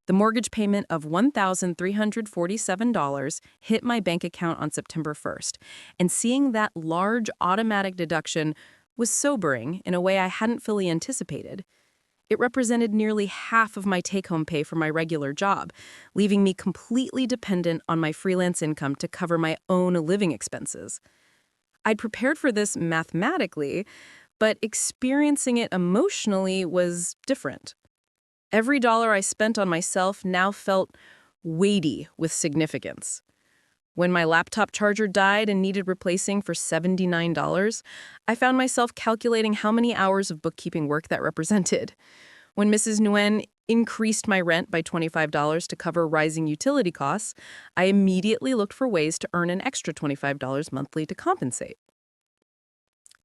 The mortgage payment of $1,347 hit my bank account on September 1st, and seeing that large automatic deduction was sobering in a way I hadn't fully anticipated. It represented nearly half of my take-home pay for my regular job, leaving me completely dependent on my freelance income to cover my own living expenses. I'd prepared for this mathematically, but experiencing it emotionally was different. Every dollar I spent on myself now felt weighty with significance. When my laptop charger died and needed replacing for $79, I found myself calculating how many hours of bookkeeping work that represented. When Mrs. Nguyen increased my rent by $25 to cover rising utility costs, I immediately looked for ways to earn an extra $25 monthly to compensate.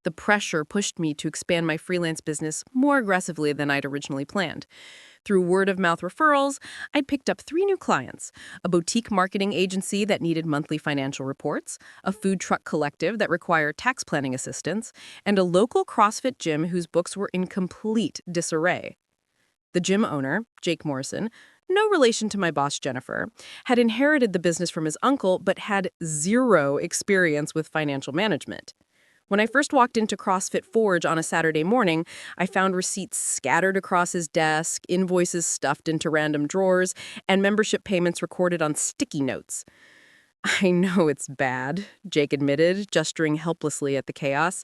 The pressure pushed me to expand my freelance business more aggressively than I'd originally planned. Through word-of-mouth referrals, I'd picked up 3 new clients: a boutique marketing agency that needed monthly financial reports, a food truck collective that required tax planning assistance, and a local CrossFit gym whose books were in complete disarray. The gym owner, Jake Morrison, no relation to my boss Jennifer, had inherited the business from his uncle but had zero experience with financial management. When I first walked into CrossFit Forge on a Saturday morning, I found receipts scattered across his desk, invoices stuffed into random drawers, and membership payments recorded on sticky notes. "I know it's bad," Jake admitted, gesturing helplessly at the chaos.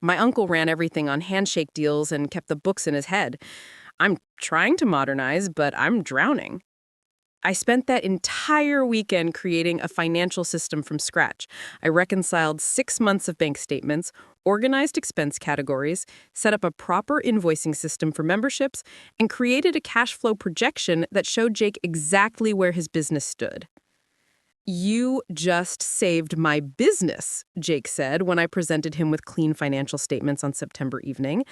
"My uncle ran everything on handshake deals and kept the books in his head. I'm trying to modernize, but I'm drowning." I spent that entire weekend creating a financial system from scratch. I reconciled 6 months of bank statements, organized expense categories, set up a proper invoicing system for memberships, and created a cash flow projection that showed Jake exactly where his business stood. "You just saved my business," Jake said when I presented him with clean financial statements on September evening.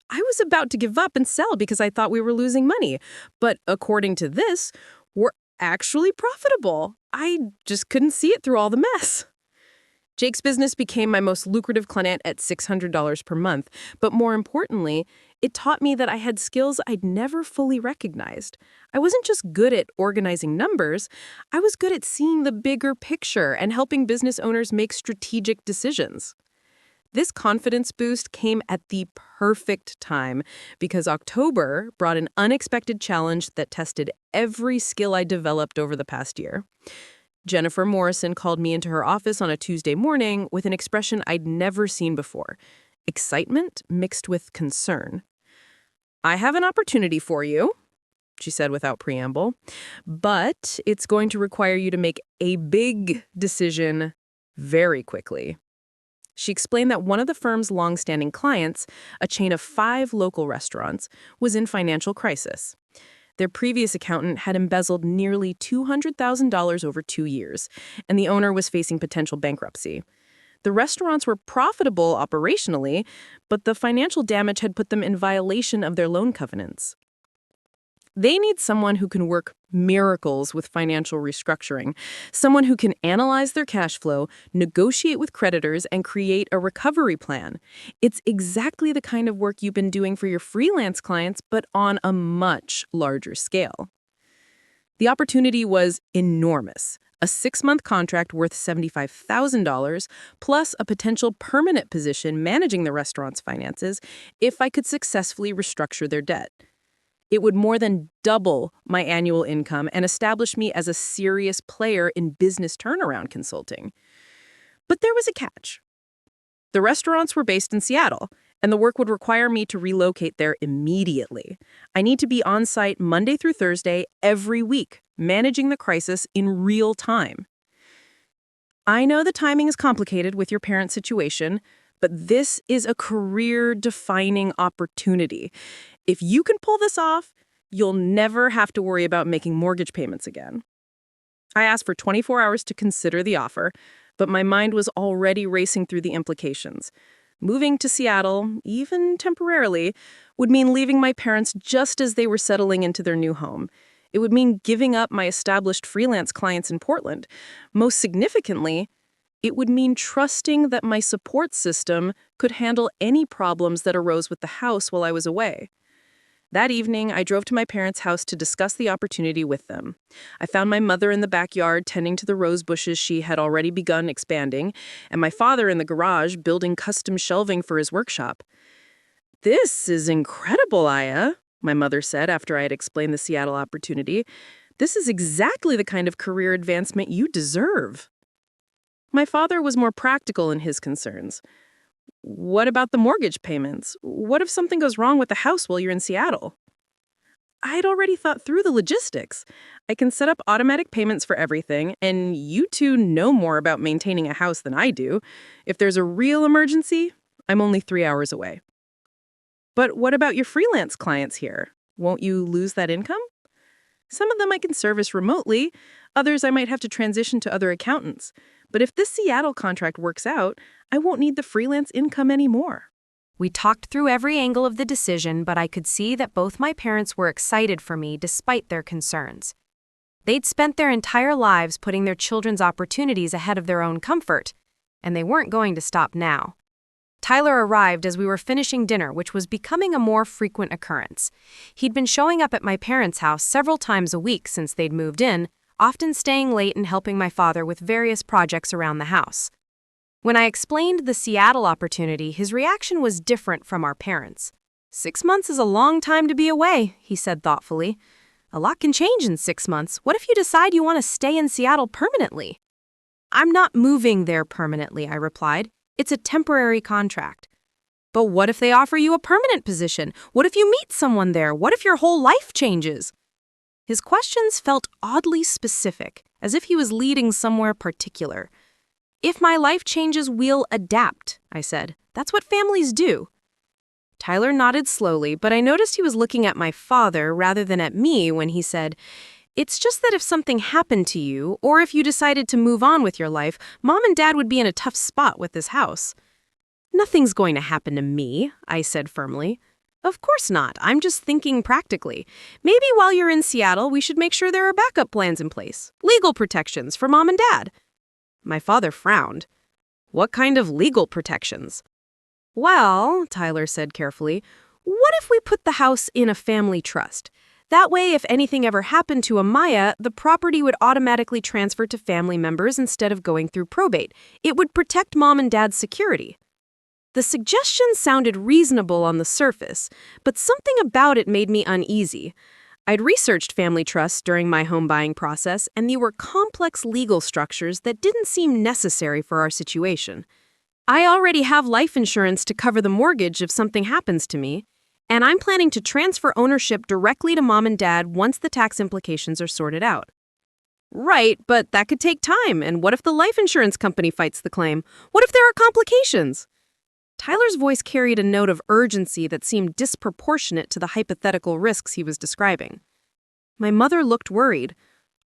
"I was about to give up and sell because I thought we were losing money. But according to this, we're actually profitable. I just couldn't see it through all the mess." Jake's business became my most lucrative client at $600 per month, but more importantly, it taught me that I had skills I'd never fully recognized. I wasn't just good at organizing numbers, I was good at seeing the bigger picture and helping business owners make strategic decisions. This confidence boost came at the perfect time because October brought an unexpected challenge that tested every skill I developed over the past year. Jennifer Morrison called me into her office on a Tuesday morning with an expression I'd never seen before: excitement mixed with concern. "I have an opportunity for you," she said without preamble, "but it's going to require you to make a big decision very quickly." She explained that one of the firm's long-standing clients, a chain of 5 local restaurants, was in financial crisis. Their previous accountant had embezzled nearly $200,000 over 2 years, and the owner was facing potential bankruptcy. The restaurants were profitable operationally, but the financial damage had put them in violation of their loan covenants. They need someone who can work miracles with financial restructuring, someone who can analyze their cash flow, negotiate with creditors, and create a recovery plan. It's exactly the kind of work you've been doing for your freelance clients, but on a much larger scale. The opportunity was enormous. A 6-month contract worth $75,000, plus a potential permanent position managing the restaurant's finances if I could successfully restructure their debt. It would more than double my annual income and establish me as a serious player in business turnaround consulting. But there was a catch. The restaurants were based in Seattle, and the work would require me to relocate there immediately. I need to be on site Monday through Thursday every week, managing the crisis in real time. I know the timing is complicated with your parent situation, but this is a career-defining opportunity. If you can pull this off, you'll never have to worry about making mortgage payments again. I asked for 24 hours to consider the offer, but my mind was already racing through the implications. Moving to Seattle, even temporarily, would mean leaving my parents just as they were settling into their new home. It would mean giving up my established freelance clients in Portland. Most significantly, it would mean trusting that my support system could handle any problems that arose with the house while I was away. That evening, I drove to my parents' house to discuss the opportunity with them. I found my mother in the backyard tending to the rose bushes she had already begun expanding, and my father in the garage building custom shelving for his workshop. "This is incredible, Aya," my mother said after I had explained the Seattle opportunity. "This is exactly the kind of career advancement you deserve." My father was more practical in his concerns. What about the mortgage payments? What if something goes wrong with the house while you're in Seattle? I'd already thought through the logistics. I can set up automatic payments for everything, and you two know more about maintaining a house than I do. If there's a real emergency, I'm only 3 hours away. But what about your freelance clients here? Won't you lose that income? Some of them I can service remotely, others I might have to transition to other accountants. But if this Seattle contract works out, I won't need the freelance income anymore. We talked through every angle of the decision, but I could see that both my parents were excited for me despite their concerns. They'd spent their entire lives putting their children's opportunities ahead of their own comfort, and they weren't going to stop now. Tyler arrived as we were finishing dinner, which was becoming a more frequent occurrence. He'd been showing up at my parents' house several times a week since they'd moved in, often staying late and helping my father with various projects around the house. When I explained the Seattle opportunity, his reaction was different from our parents. 6 months is a long time to be away, he said thoughtfully. A lot can change in 6 months. What if you decide you want to stay in Seattle permanently? I'm not moving there permanently, I replied. It's a temporary contract. But what if they offer you a permanent position? What if you meet someone there? What if your whole life changes? His questions felt oddly specific, as if he was leading somewhere particular. If my life changes, we'll adapt, I said. That's what families do. Tyler nodded slowly, but I noticed he was looking at my father rather than at me when he said, "It's just that if something happened to you, or if you decided to move on with your life, Mom and Dad would be in a tough spot with this house." "Nothing's going to happen to me," I said firmly. "Of course not. I'm just thinking practically. Maybe while you're in Seattle, we should make sure there are backup plans in place. Legal protections for Mom and Dad." My father frowned. "What kind of legal protections?" "Well," Tyler said carefully, "what if we put the house in a family trust? That way, if anything ever happened to Amaya, the property would automatically transfer to family members instead of going through probate. It would protect Mom and Dad's security." The suggestion sounded reasonable on the surface, but something about it made me uneasy. I'd researched family trusts during my home buying process, and they were complex legal structures that didn't seem necessary for our situation. I already have life insurance to cover the mortgage if something happens to me, and I'm planning to transfer ownership directly to Mom and Dad once the tax implications are sorted out. Right, but that could take time, and what if the life insurance company fights the claim? What if there are complications? Tyler's voice carried a note of urgency that seemed disproportionate to the hypothetical risks he was describing. My mother looked worried.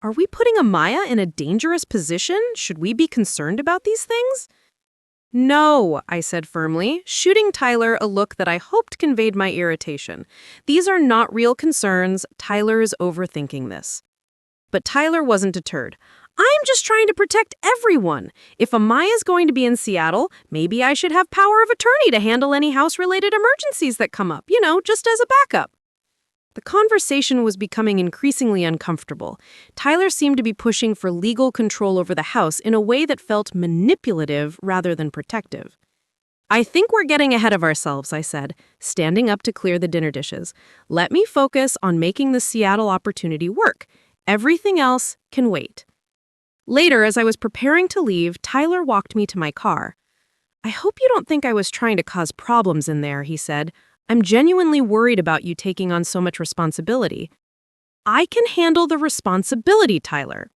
Are we putting Amaya in a dangerous position? Should we be concerned about these things? No, I said firmly, shooting Tyler a look that I hoped conveyed my irritation. These are not real concerns. Tyler is overthinking this. But Tyler wasn't deterred. I'm just trying to protect everyone. If Amaya's going to be in Seattle, maybe I should have power of attorney to handle any house-related emergencies that come up, just as a backup. The conversation was becoming increasingly uncomfortable. Tyler seemed to be pushing for legal control over the house in a way that felt manipulative rather than protective. I think we're getting ahead of ourselves, I said, standing up to clear the dinner dishes. Let me focus on making the Seattle opportunity work. Everything else can wait. Later, as I was preparing to leave, Tyler walked me to my car. I hope you don't think I was trying to cause problems in there, he said. I'm genuinely worried about you taking on so much responsibility. I can handle the responsibility, Tyler.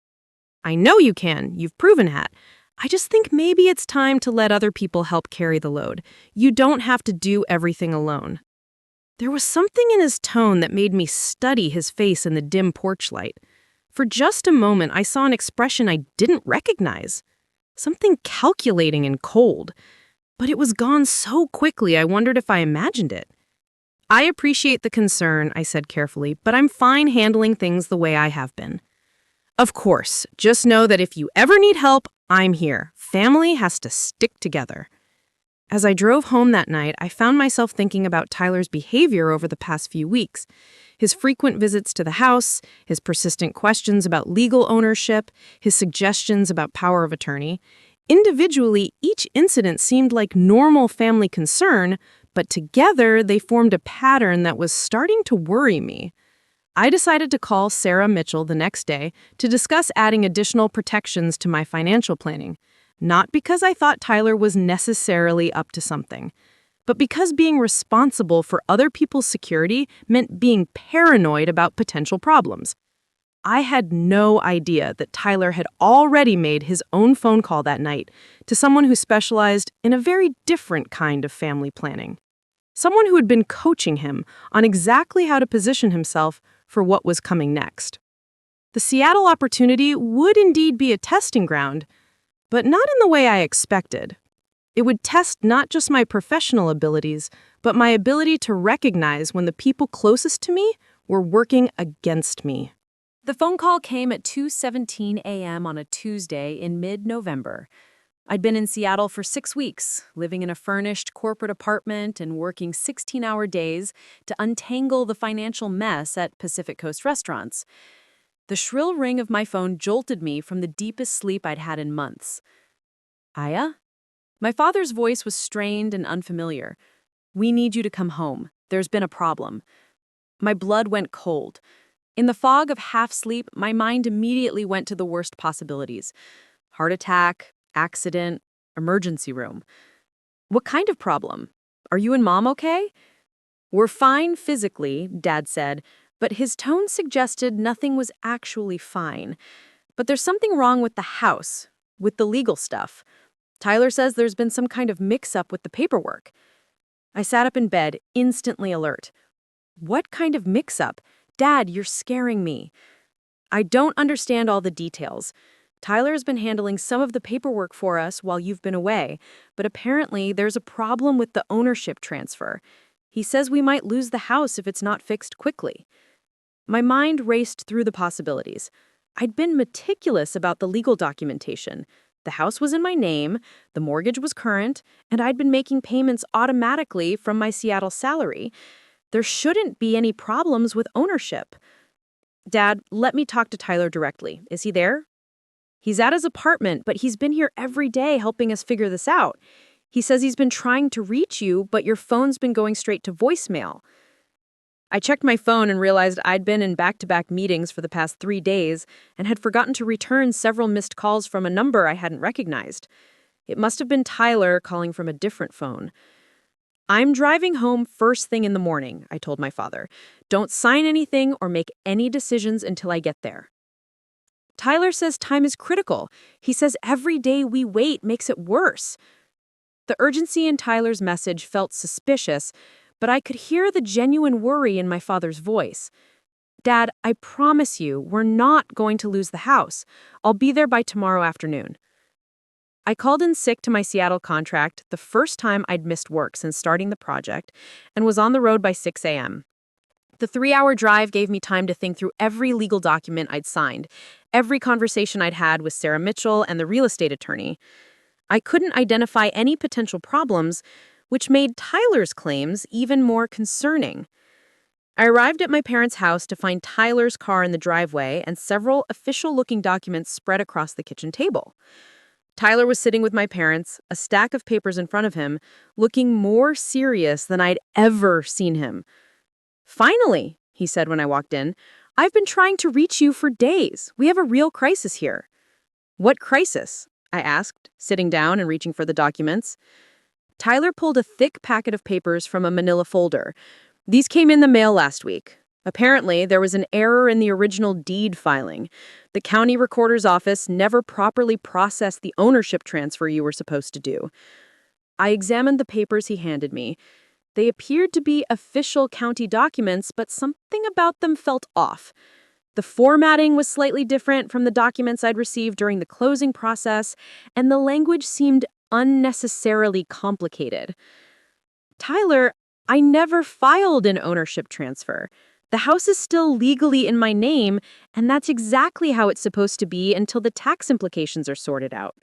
I know you can. You've proven that. I just think maybe it's time to let other people help carry the load. You don't have to do everything alone. There was something in his tone that made me study his face in the dim porch light. For just a moment, I saw an expression I didn't recognize. Something calculating and cold. But it was gone so quickly, I wondered if I imagined it. I appreciate the concern, I said carefully, but I'm fine handling things the way I have been. Of course, just know that if you ever need help, I'm here. Family has to stick together. As I drove home that night, I found myself thinking about Tyler's behavior over the past few weeks. His frequent visits to the house, his persistent questions about legal ownership, his suggestions about power of attorney. Individually, each incident seemed like normal family concern, but together they formed a pattern that was starting to worry me. I decided to call Sarah Mitchell the next day to discuss adding additional protections to my financial planning. Not because I thought Tyler was necessarily up to something, but because being responsible for other people's security meant being paranoid about potential problems. I had no idea that Tyler had already made his own phone call that night to someone who specialized in a very different kind of family planning. Someone who had been coaching him on exactly how to position himself for what was coming next. The Seattle opportunity would indeed be a testing ground, but not in the way I expected. It would test not just my professional abilities, but my ability to recognize when the people closest to me were working against me. The phone call came at 2:17 a.m. on a Tuesday in mid-November. I'd been in Seattle for 6 weeks, living in a furnished corporate apartment and working 16-hour days to untangle the financial mess at Pacific Coast restaurants. The shrill ring of my phone jolted me from the deepest sleep I'd had in months. Aya? My father's voice was strained and unfamiliar. "We need you to come home. There's been a problem." My blood went cold. In the fog of half-sleep, my mind immediately went to the worst possibilities. Heart attack, accident, emergency room. What kind of problem? Are you and Mom okay? "We're fine physically," Dad said, but his tone suggested nothing was actually fine. "But there's something wrong with the house, with the legal stuff. Tyler says there's been some kind of mix-up with the paperwork." I sat up in bed, instantly alert. "What kind of mix-up? Dad, you're scaring me." "I don't understand all the details. Tyler has been handling some of the paperwork for us while you've been away, but apparently there's a problem with the ownership transfer. He says we might lose the house if it's not fixed quickly." My mind raced through the possibilities. I'd been meticulous about the legal documentation. The house was in my name, the mortgage was current, and I'd been making payments automatically from my Seattle salary. There shouldn't be any problems with ownership. "Dad, let me talk to Tyler directly. Is he there?" "He's at his apartment, but he's been here every day helping us figure this out. He says he's been trying to reach you, but your phone's been going straight to voicemail." I checked my phone and realized I'd been in back-to-back meetings for the past 3 days and had forgotten to return several missed calls from a number I hadn't recognized. It must have been Tyler calling from a different phone. "I'm driving home first thing in the morning," I told my father. "Don't sign anything or make any decisions until I get there." "Tyler says time is critical. He says every day we wait makes it worse." The urgency in Tyler's message felt suspicious, but I could hear the genuine worry in my father's voice. "Dad, I promise you, we're not going to lose the house. I'll be there by tomorrow afternoon." I called in sick to my Seattle contract the first time I'd missed work since starting the project and was on the road by 6 a.m. The 3-hour drive gave me time to think through every legal document I'd signed, every conversation I'd had with Sarah Mitchell and the real estate attorney. I couldn't identify any potential problems, which made Tyler's claims even more concerning. I arrived at my parents' house to find Tyler's car in the driveway and several official-looking documents spread across the kitchen table. Tyler was sitting with my parents, a stack of papers in front of him, looking more serious than I'd ever seen him. "Finally," he said when I walked in, "I've been trying to reach you for days. We have a real crisis here." "What crisis?" I asked, sitting down and reaching for the documents. Tyler pulled a thick packet of papers from a manila folder. "These came in the mail last week. Apparently, there was an error in the original deed filing. The county recorder's office never properly processed the ownership transfer you were supposed to do." I examined the papers he handed me. They appeared to be official county documents, but something about them felt off. The formatting was slightly different from the documents I'd received during the closing process, and the language seemed unnecessarily complicated. "Tyler, I never filed an ownership transfer. The house is still legally in my name, and that's exactly how it's supposed to be until the tax implications are sorted out."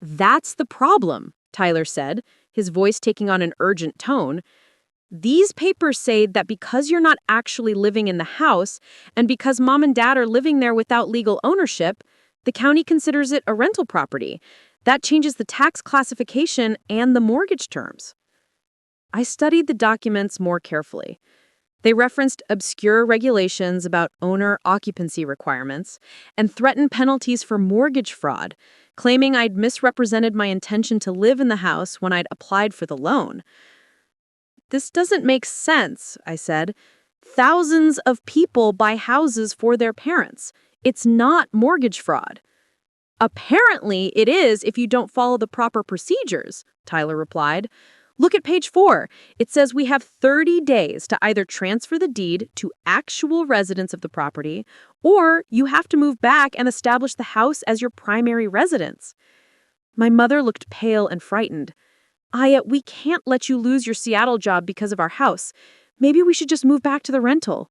"That's the problem," Tyler said, his voice taking on an urgent tone. "These papers say that because you're not actually living in the house, and because Mom and Dad are living there without legal ownership, the county considers it a rental property. That changes the tax classification and the mortgage terms." I studied the documents more carefully. They referenced obscure regulations about owner occupancy requirements and threatened penalties for mortgage fraud, claiming I'd misrepresented my intention to live in the house when I'd applied for the loan. "This doesn't make sense," I said. "Thousands of people buy houses for their parents. It's not mortgage fraud." "Apparently, it is if you don't follow the proper procedures," Tyler replied. "Look at page 4. It says we have 30 days to either transfer the deed to actual residents of the property, or you have to move back and establish the house as your primary residence." My mother looked pale and frightened. "Aya, we can't let you lose your Seattle job because of our house. Maybe we should just move back to the rental."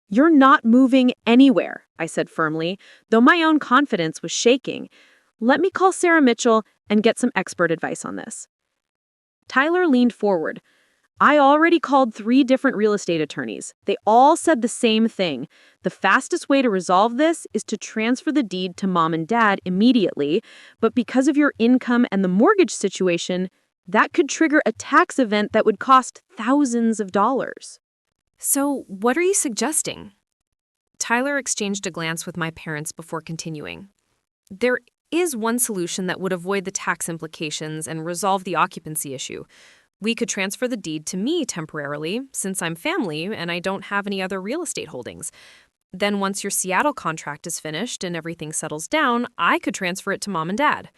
"You're not moving anywhere," I said firmly, though my own confidence was shaking. "Let me call Sarah Mitchell and get some expert advice on this." Tyler leaned forward. "I already called 3 different real estate attorneys. They all said the same thing. The fastest way to resolve this is to transfer the deed to mom and dad immediately, but because of your income and the mortgage situation, that could trigger a tax event that would cost thousands of dollars." So, what are you suggesting? Tyler exchanged a glance with my parents before continuing. There is one solution that would avoid the tax implications and resolve the occupancy issue. We could transfer the deed to me temporarily, since I'm family and I don't have any other real estate holdings. Then once your Seattle contract is finished and everything settles down, I could transfer it to mom and dad.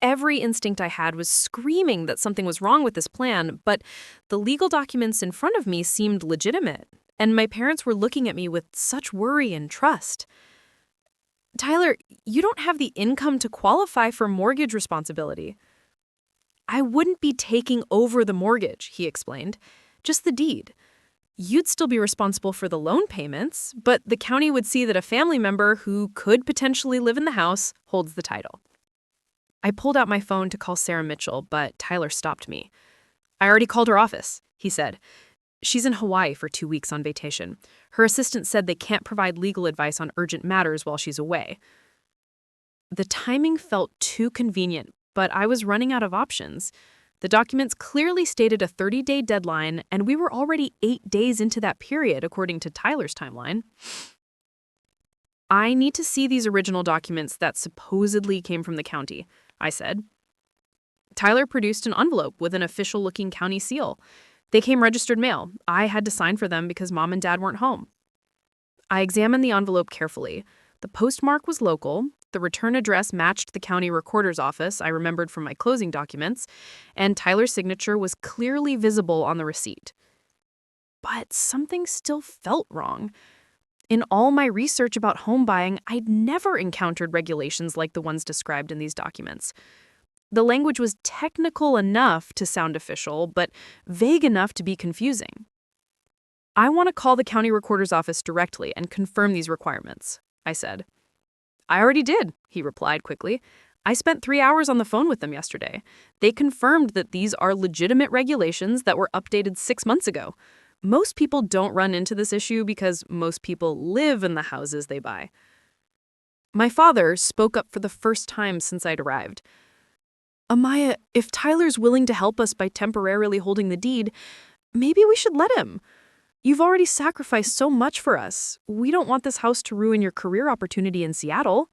Every instinct I had was screaming that something was wrong with this plan, but the legal documents in front of me seemed legitimate, and my parents were looking at me with such worry and trust. "Tyler, you don't have the income to qualify for mortgage responsibility." "I wouldn't be taking over the mortgage," he explained, "just the deed. You'd still be responsible for the loan payments, but the county would see that a family member who could potentially live in the house holds the title." I pulled out my phone to call Sarah Mitchell, but Tyler stopped me. "I already called her office," he said. "She's in Hawaii for 2 weeks on vacation. Her assistant said they can't provide legal advice on urgent matters while she's away." The timing felt too convenient, but I was running out of options. The documents clearly stated a 30-day deadline, and we were already 8 days into that period, according to Tyler's timeline. "I need to see these original documents that supposedly came from the county," I said. Tyler produced an envelope with an official-looking county seal. They came registered mail. I had to sign for them because mom and dad weren't home. I examined the envelope carefully. The postmark was local, the return address matched the county recorder's office I remembered from my closing documents, and Tyler's signature was clearly visible on the receipt. But something still felt wrong. In all my research about home buying, I'd never encountered regulations like the ones described in these documents. The language was technical enough to sound official, but vague enough to be confusing. "I want to call the county recorder's office directly and confirm these requirements," I said. "I already did," he replied quickly. "I spent 3 hours on the phone with them yesterday. They confirmed that these are legitimate regulations that were updated 6 months ago. Most people don't run into this issue because most people live in the houses they buy." My father spoke up for the first time since I'd arrived. "Amaya, if Tyler's willing to help us by temporarily holding the deed, maybe we should let him. You've already sacrificed so much for us. We don't want this house to ruin your career opportunity in Seattle."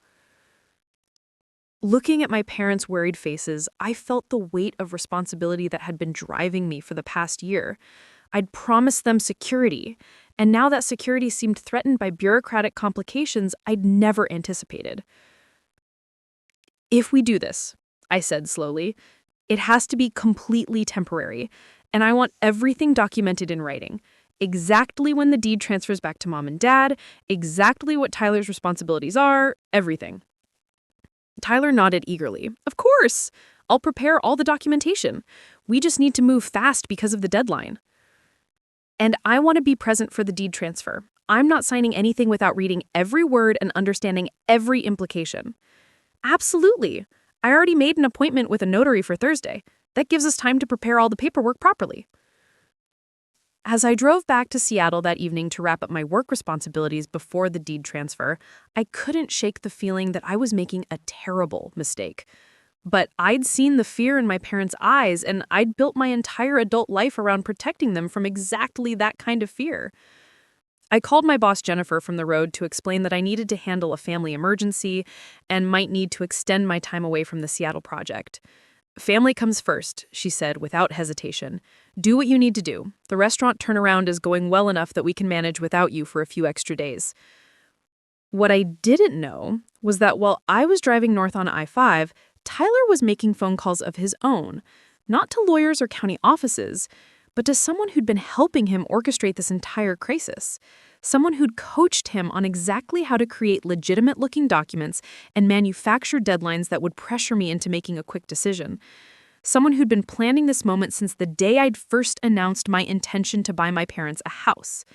Looking at my parents' worried faces, I felt the weight of responsibility that had been driving me for the past year. I'd promised them security, and now that security seemed threatened by bureaucratic complications I'd never anticipated. "If we do this," I said slowly, "it has to be completely temporary, and I want everything documented in writing. Exactly when the deed transfers back to mom and dad, exactly what Tyler's responsibilities are, everything." Tyler nodded eagerly. "Of course! I'll prepare all the documentation. We just need to move fast because of the deadline. And I want to be present for the deed transfer. I'm not signing anything without reading every word and understanding every implication." "Absolutely. I already made an appointment with a notary for Thursday. That gives us time to prepare all the paperwork properly." As I drove back to Seattle that evening to wrap up my work responsibilities before the deed transfer, I couldn't shake the feeling that I was making a terrible mistake. But I'd seen the fear in my parents' eyes, and I'd built my entire adult life around protecting them from exactly that kind of fear. I called my boss Jennifer from the road to explain that I needed to handle a family emergency and might need to extend my time away from the Seattle project. Family comes first, she said without hesitation. Do what you need to do. The restaurant turnaround is going well enough that we can manage without you for a few extra days. What I didn't know was that while I was driving north on I-5, Tyler was making phone calls of his own, not to lawyers or county offices, but to someone who'd been helping him orchestrate this entire crisis. Someone who'd coached him on exactly how to create legitimate-looking documents and manufacture deadlines that would pressure me into making a quick decision. Someone who'd been planning this moment since the day I'd first announced my intention to buy my parents a house.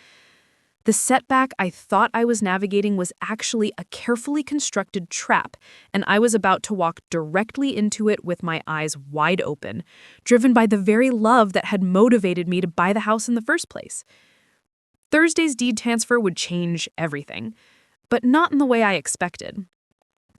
The setback I thought I was navigating was actually a carefully constructed trap, and I was about to walk directly into it with my eyes wide open, driven by the very love that had motivated me to buy the house in the first place. Thursday's deed transfer would change everything, but not in the way I expected.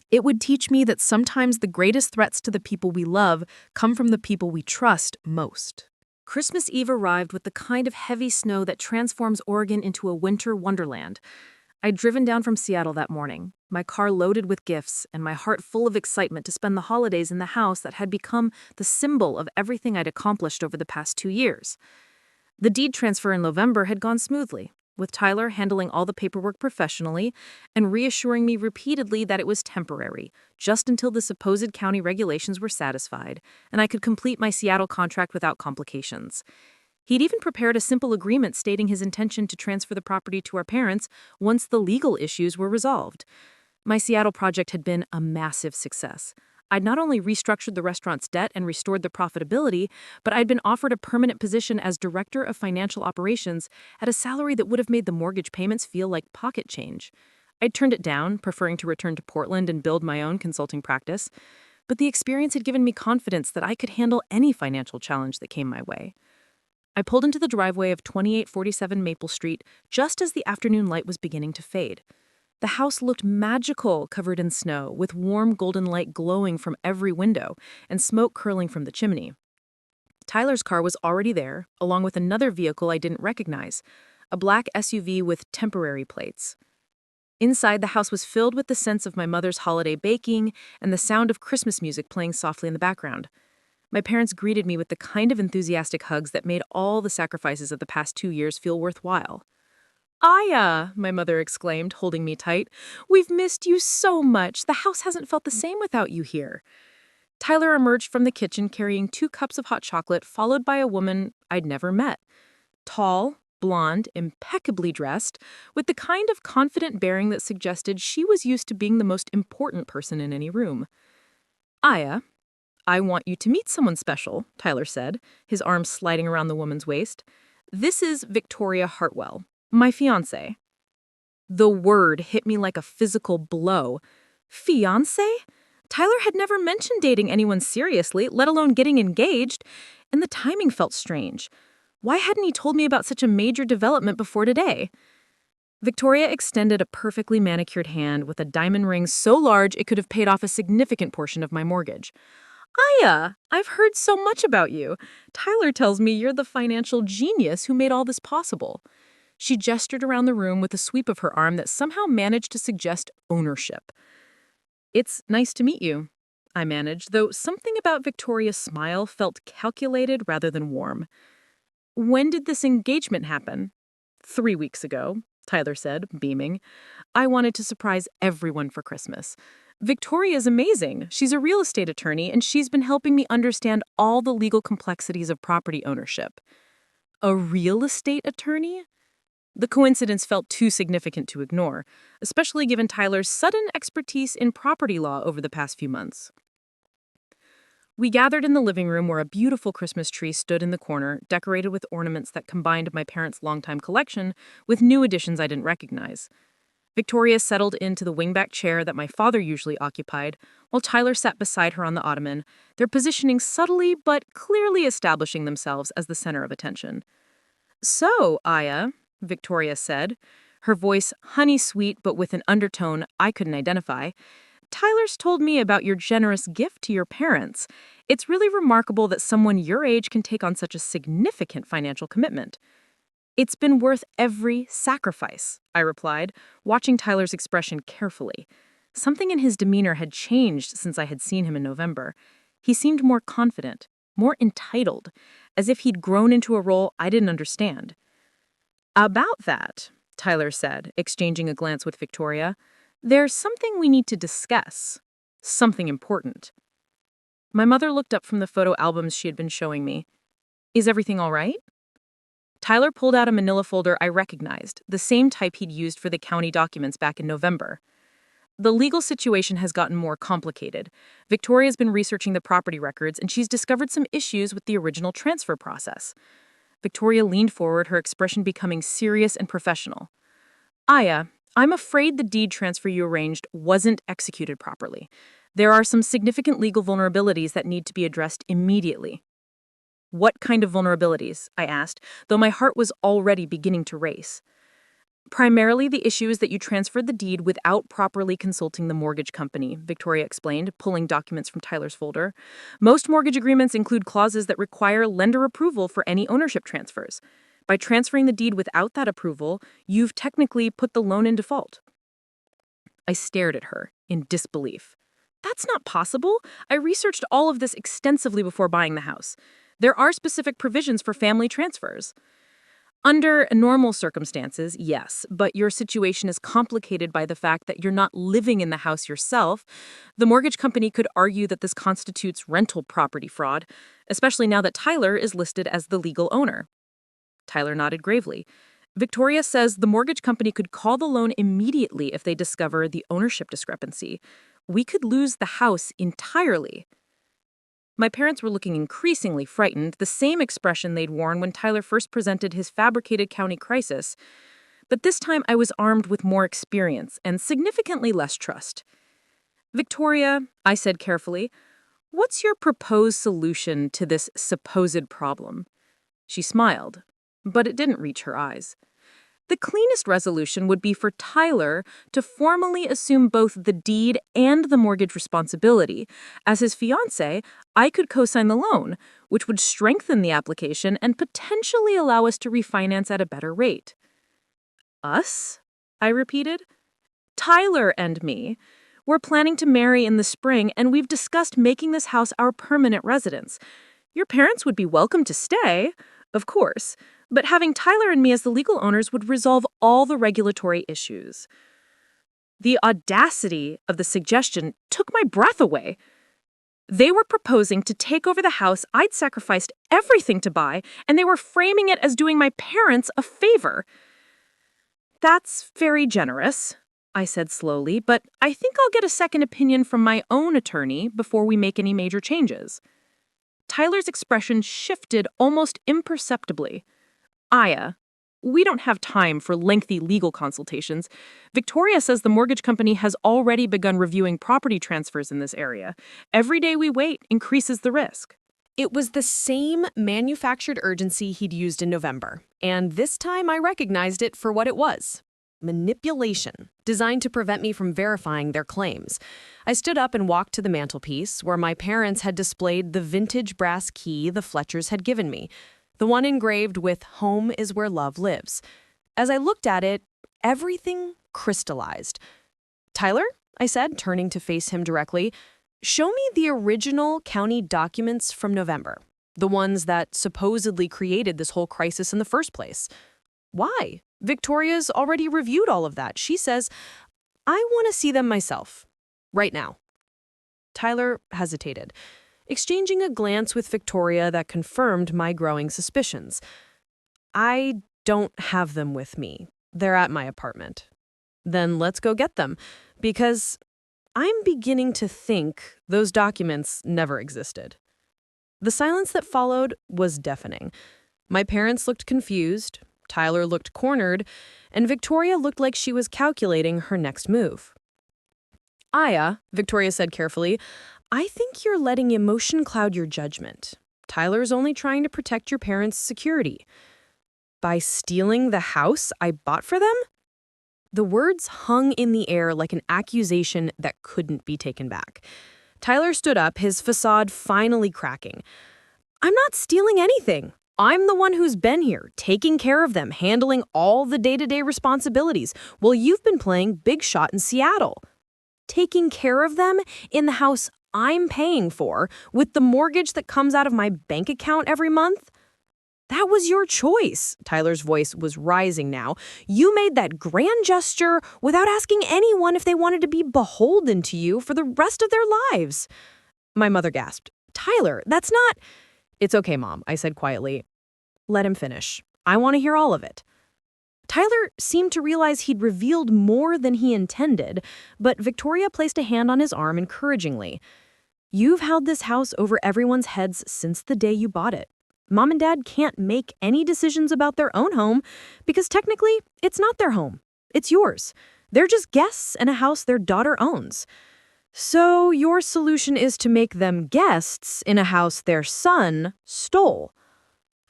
It would teach me that sometimes the greatest threats to the people we love come from the people we trust most. Christmas Eve arrived with the kind of heavy snow that transforms Oregon into a winter wonderland. I'd driven down from Seattle that morning, my car loaded with gifts and my heart full of excitement to spend the holidays in the house that had become the symbol of everything I'd accomplished over the past 2 years. The deed transfer in November had gone smoothly, with Tyler handling all the paperwork professionally and reassuring me repeatedly that it was temporary, just until the supposed county regulations were satisfied, and I could complete my Seattle contract without complications. He'd even prepared a simple agreement stating his intention to transfer the property to our parents once the legal issues were resolved. My Seattle project had been a massive success. I'd not only restructured the restaurant's debt and restored the profitability, but I'd been offered a permanent position as Director of Financial Operations at a salary that would have made the mortgage payments feel like pocket change. I'd turned it down, preferring to return to Portland and build my own consulting practice, but the experience had given me confidence that I could handle any financial challenge that came my way. I pulled into the driveway of 2847 Maple Street just as the afternoon light was beginning to fade. The house looked magical, covered in snow, with warm golden light glowing from every window and smoke curling from the chimney. Tyler's car was already there, along with another vehicle I didn't recognize, a black SUV with temporary plates. Inside, the house was filled with the sense of my mother's holiday baking and the sound of Christmas music playing softly in the background. My parents greeted me with the kind of enthusiastic hugs that made all the sacrifices of the past 2 years feel worthwhile. "Aya," my mother exclaimed, holding me tight. "We've missed you so much. The house hasn't felt the same without you here." Tyler emerged from the kitchen carrying 2 cups of hot chocolate, followed by a woman I'd never met. Tall, blonde, impeccably dressed, with the kind of confident bearing that suggested she was used to being the most important person in any room. "Aya, I want you to meet someone special," Tyler said, his arm sliding around the woman's waist. "This is Victoria Hartwell, my fiancé." The word hit me like a physical blow. Fiancé? Tyler had never mentioned dating anyone seriously, let alone getting engaged, and the timing felt strange. Why hadn't he told me about such a major development before today? Victoria extended a perfectly manicured hand with a diamond ring so large it could have paid off a significant portion of my mortgage. "Aya, I've heard so much about you. Tyler tells me you're the financial genius who made all this possible." She gestured around the room with a sweep of her arm that somehow managed to suggest ownership. "It's nice to meet you," I managed, though something about Victoria's smile felt calculated rather than warm. "When did this engagement happen?" 3 weeks ago, Tyler said, beaming. "I wanted to surprise everyone for Christmas. Victoria's amazing. She's a real estate attorney, and she's been helping me understand all the legal complexities of property ownership." A real estate attorney? The coincidence felt too significant to ignore, especially given Tyler's sudden expertise in property law over the past few months. We gathered in the living room where a beautiful Christmas tree stood in the corner, decorated with ornaments that combined my parents' longtime collection with new additions I didn't recognize. Victoria settled into the wingback chair that my father usually occupied, while Tyler sat beside her on the ottoman, their positioning subtly but clearly establishing themselves as the center of attention. "So, Aya," Victoria said, her voice honey-sweet but with an undertone I couldn't identify, Tyler's told me about your generous gift to your parents. It's really remarkable that someone your age can take on such a significant financial commitment. It's been worth every sacrifice, I replied, watching Tyler's expression carefully. Something in his demeanor had changed since I had seen him in November. He seemed more confident, more entitled, as if he'd grown into a role I didn't understand. About that, Tyler said, exchanging a glance with Victoria, there's something we need to discuss. Something important. My mother looked up from the photo albums she had been showing me. Is everything all right? Tyler pulled out a manila folder I recognized, the same type he'd used for the county documents back in November. The legal situation has gotten more complicated. Victoria's been researching the property records, and she's discovered some issues with the original transfer process. Victoria leaned forward, her expression becoming serious and professional. Aya, I'm afraid the deed transfer you arranged wasn't executed properly. There are some significant legal vulnerabilities that need to be addressed immediately. What kind of vulnerabilities? I asked, though my heart was already beginning to race. Primarily, the issue is that you transferred the deed without properly consulting the mortgage company, Victoria explained, pulling documents from Tyler's folder. Most mortgage agreements include clauses that require lender approval for any ownership transfers. By transferring the deed without that approval, you've technically put the loan in default. I stared at her in disbelief. That's not possible. I researched all of this extensively before buying the house. There are specific provisions for family transfers. Under normal circumstances, yes, but your situation is complicated by the fact that you're not living in the house yourself. The mortgage company could argue that this constitutes rental property fraud, especially now that Tyler is listed as the legal owner. Tyler nodded gravely. Victoria says the mortgage company could call the loan immediately if they discover the ownership discrepancy. We could lose the house entirely. My parents were looking increasingly frightened, the same expression they'd worn when Tyler first presented his fabricated county crisis. But this time I was armed with more experience and significantly less trust. Victoria, I said carefully, what's your proposed solution to this supposed problem? She smiled, but it didn't reach her eyes. The cleanest resolution would be for Tyler to formally assume both the deed and the mortgage responsibility. As his fiancé, I could co-sign the loan, which would strengthen the application and potentially allow us to refinance at a better rate. Us? I repeated. Tyler and me. We're planning to marry in the spring, and we've discussed making this house our permanent residence. Your parents would be welcome to stay, of course, but having Tyler and me as the legal owners would resolve all the regulatory issues. The audacity of the suggestion took my breath away. They were proposing to take over the house I'd sacrificed everything to buy, and they were framing it as doing my parents a favor. That's very generous, I said slowly, but I think I'll get a second opinion from my own attorney before we make any major changes. Tyler's expression shifted almost imperceptibly. Aya, we don't have time for lengthy legal consultations. Victoria says the mortgage company has already begun reviewing property transfers in this area. Every day we wait increases the risk. It was the same manufactured urgency he'd used in November, and this time I recognized it for what it was. Manipulation, designed to prevent me from verifying their claims. I stood up and walked to the mantelpiece, where my parents had displayed the vintage brass key the Fletchers had given me, the one engraved with "Home is where love lives." As I looked at it, everything crystallized. Tyler, I said, turning to face him directly, show me the original county documents from November, the ones that supposedly created this whole crisis in the first place. Why? Victoria's already reviewed all of that. She says, I want to see them myself. Right now. Tyler hesitated, exchanging a glance with Victoria that confirmed my growing suspicions. I don't have them with me. They're at my apartment. Then let's go get them, because I'm beginning to think those documents never existed. The silence that followed was deafening. My parents looked confused, Tyler looked cornered, and Victoria looked like she was calculating her next move. Aya, Victoria said carefully, I think you're letting emotion cloud your judgment. Tyler's only trying to protect your parents' security. By stealing the house I bought for them? The words hung in the air like an accusation that couldn't be taken back. Tyler stood up, his facade finally cracking. I'm not stealing anything. I'm the one who's been here, taking care of them, handling all the day-to-day responsibilities, while you've been playing big shot in Seattle. Taking care of them in the house I'm paying for, with the mortgage that comes out of my bank account every month? That was your choice. Tyler's voice was rising now. You made that grand gesture without asking anyone if they wanted to be beholden to you for the rest of their lives. My mother gasped. Tyler, that's not... It's okay, Mom, I said quietly. Let him finish. I want to hear all of it. Tyler seemed to realize he'd revealed more than he intended, but Victoria placed a hand on his arm encouragingly. You've held this house over everyone's heads since the day you bought it. Mom and Dad can't make any decisions about their own home because technically it's not their home. It's yours. They're just guests in a house their daughter owns. So your solution is to make them guests in a house their son stole.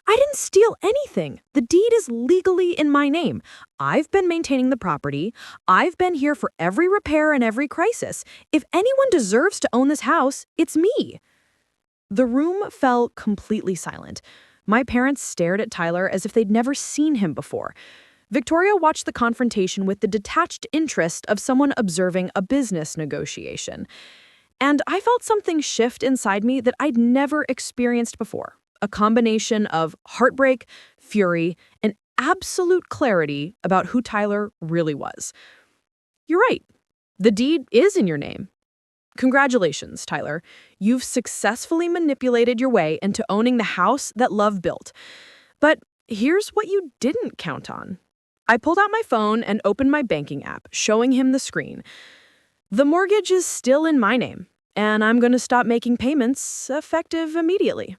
I didn't steal anything. The deed is legally in my name. I've been maintaining the property. I've been here for every repair and every crisis. If anyone deserves to own this house, it's me. The room fell completely silent. My parents stared at Tyler as if they'd never seen him before. Victoria watched the confrontation with the detached interest of someone observing a business negotiation. And I felt something shift inside me that I'd never experienced before. A combination of heartbreak, fury, and absolute clarity about who Tyler really was. You're right. The deed is in your name. Congratulations, Tyler. You've successfully manipulated your way into owning the house that love built. But here's what you didn't count on. I pulled out my phone and opened my banking app, showing him the screen. The mortgage is still in my name, and I'm going to stop making payments effective immediately.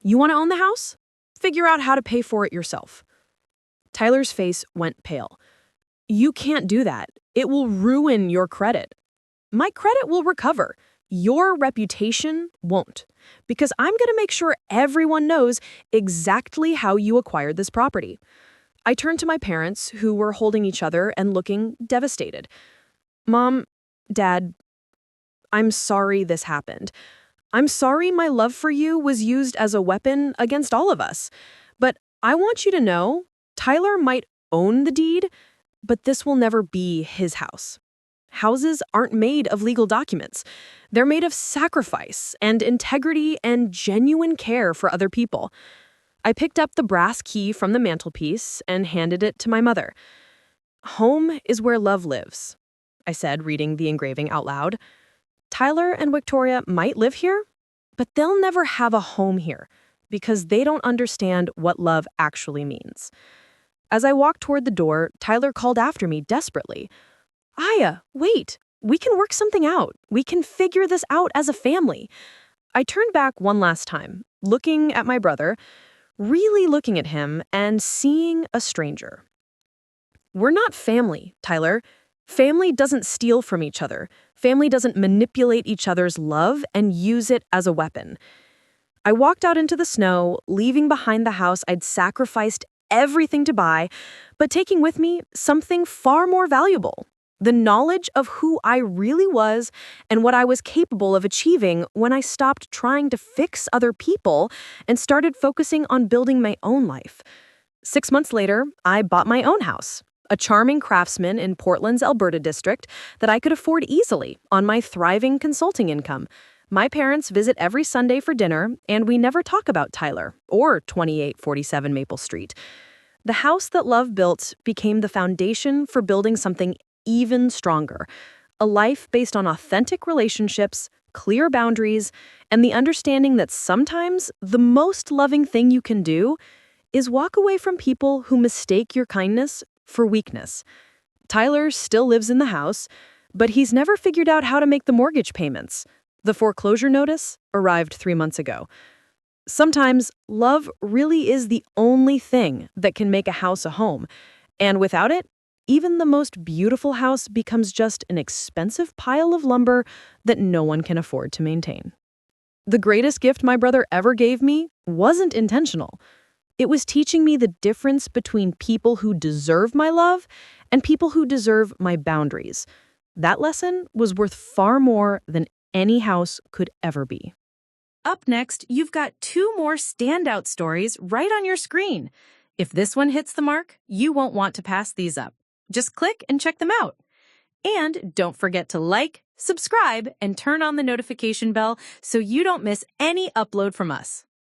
You want to own the house? Figure out how to pay for it yourself. Tyler's face went pale. You can't do that. It will ruin your credit. My credit will recover. Your reputation won't, because I'm going to make sure everyone knows exactly how you acquired this property. I turned to my parents, who were holding each other and looking devastated. Mom, Dad, I'm sorry this happened. I'm sorry my love for you was used as a weapon against all of us. But I want you to know, Tyler might own the deed, but this will never be his house. Houses aren't made of legal documents. They're made of sacrifice and integrity and genuine care for other people. I picked up the brass key from the mantelpiece and handed it to my mother. Home is where love lives, I said, reading the engraving out loud. Tyler and Victoria might live here, but they'll never have a home here because they don't understand what love actually means. As I walked toward the door, Tyler called after me desperately. Aya, wait, we can work something out. We can figure this out as a family. I turned back one last time, looking at my brother, really looking at him and seeing a stranger. We're not family, Tyler. Family doesn't steal from each other. Family doesn't manipulate each other's love and use it as a weapon. I walked out into the snow, leaving behind the house I'd sacrificed everything to buy, but taking with me something far more valuable. The knowledge of who I really was and what I was capable of achieving when I stopped trying to fix other people and started focusing on building my own life. 6 months later, I bought my own house, a charming craftsman in Portland's Alberta district that I could afford easily on my thriving consulting income. My parents visit every Sunday for dinner, and we never talk about Tyler or 2847 Maple Street. The house that love built became the foundation for building something even stronger, a life based on authentic relationships, clear boundaries, and the understanding that sometimes the most loving thing you can do is walk away from people who mistake your kindness for weakness. Tyler still lives in the house, but he's never figured out how to make the mortgage payments. The foreclosure notice arrived 3 months ago. Sometimes love really is the only thing that can make a house a home, and without it, even the most beautiful house becomes just an expensive pile of lumber that no one can afford to maintain. The greatest gift my brother ever gave me wasn't intentional. It was teaching me the difference between people who deserve my love and people who deserve my boundaries. That lesson was worth far more than any house could ever be. Up next, you've got two more standout stories right on your screen. If this one hits the mark, you won't want to pass these up. Just click and check them out. And don't forget to like, subscribe, and turn on the notification bell so you don't miss any upload from us.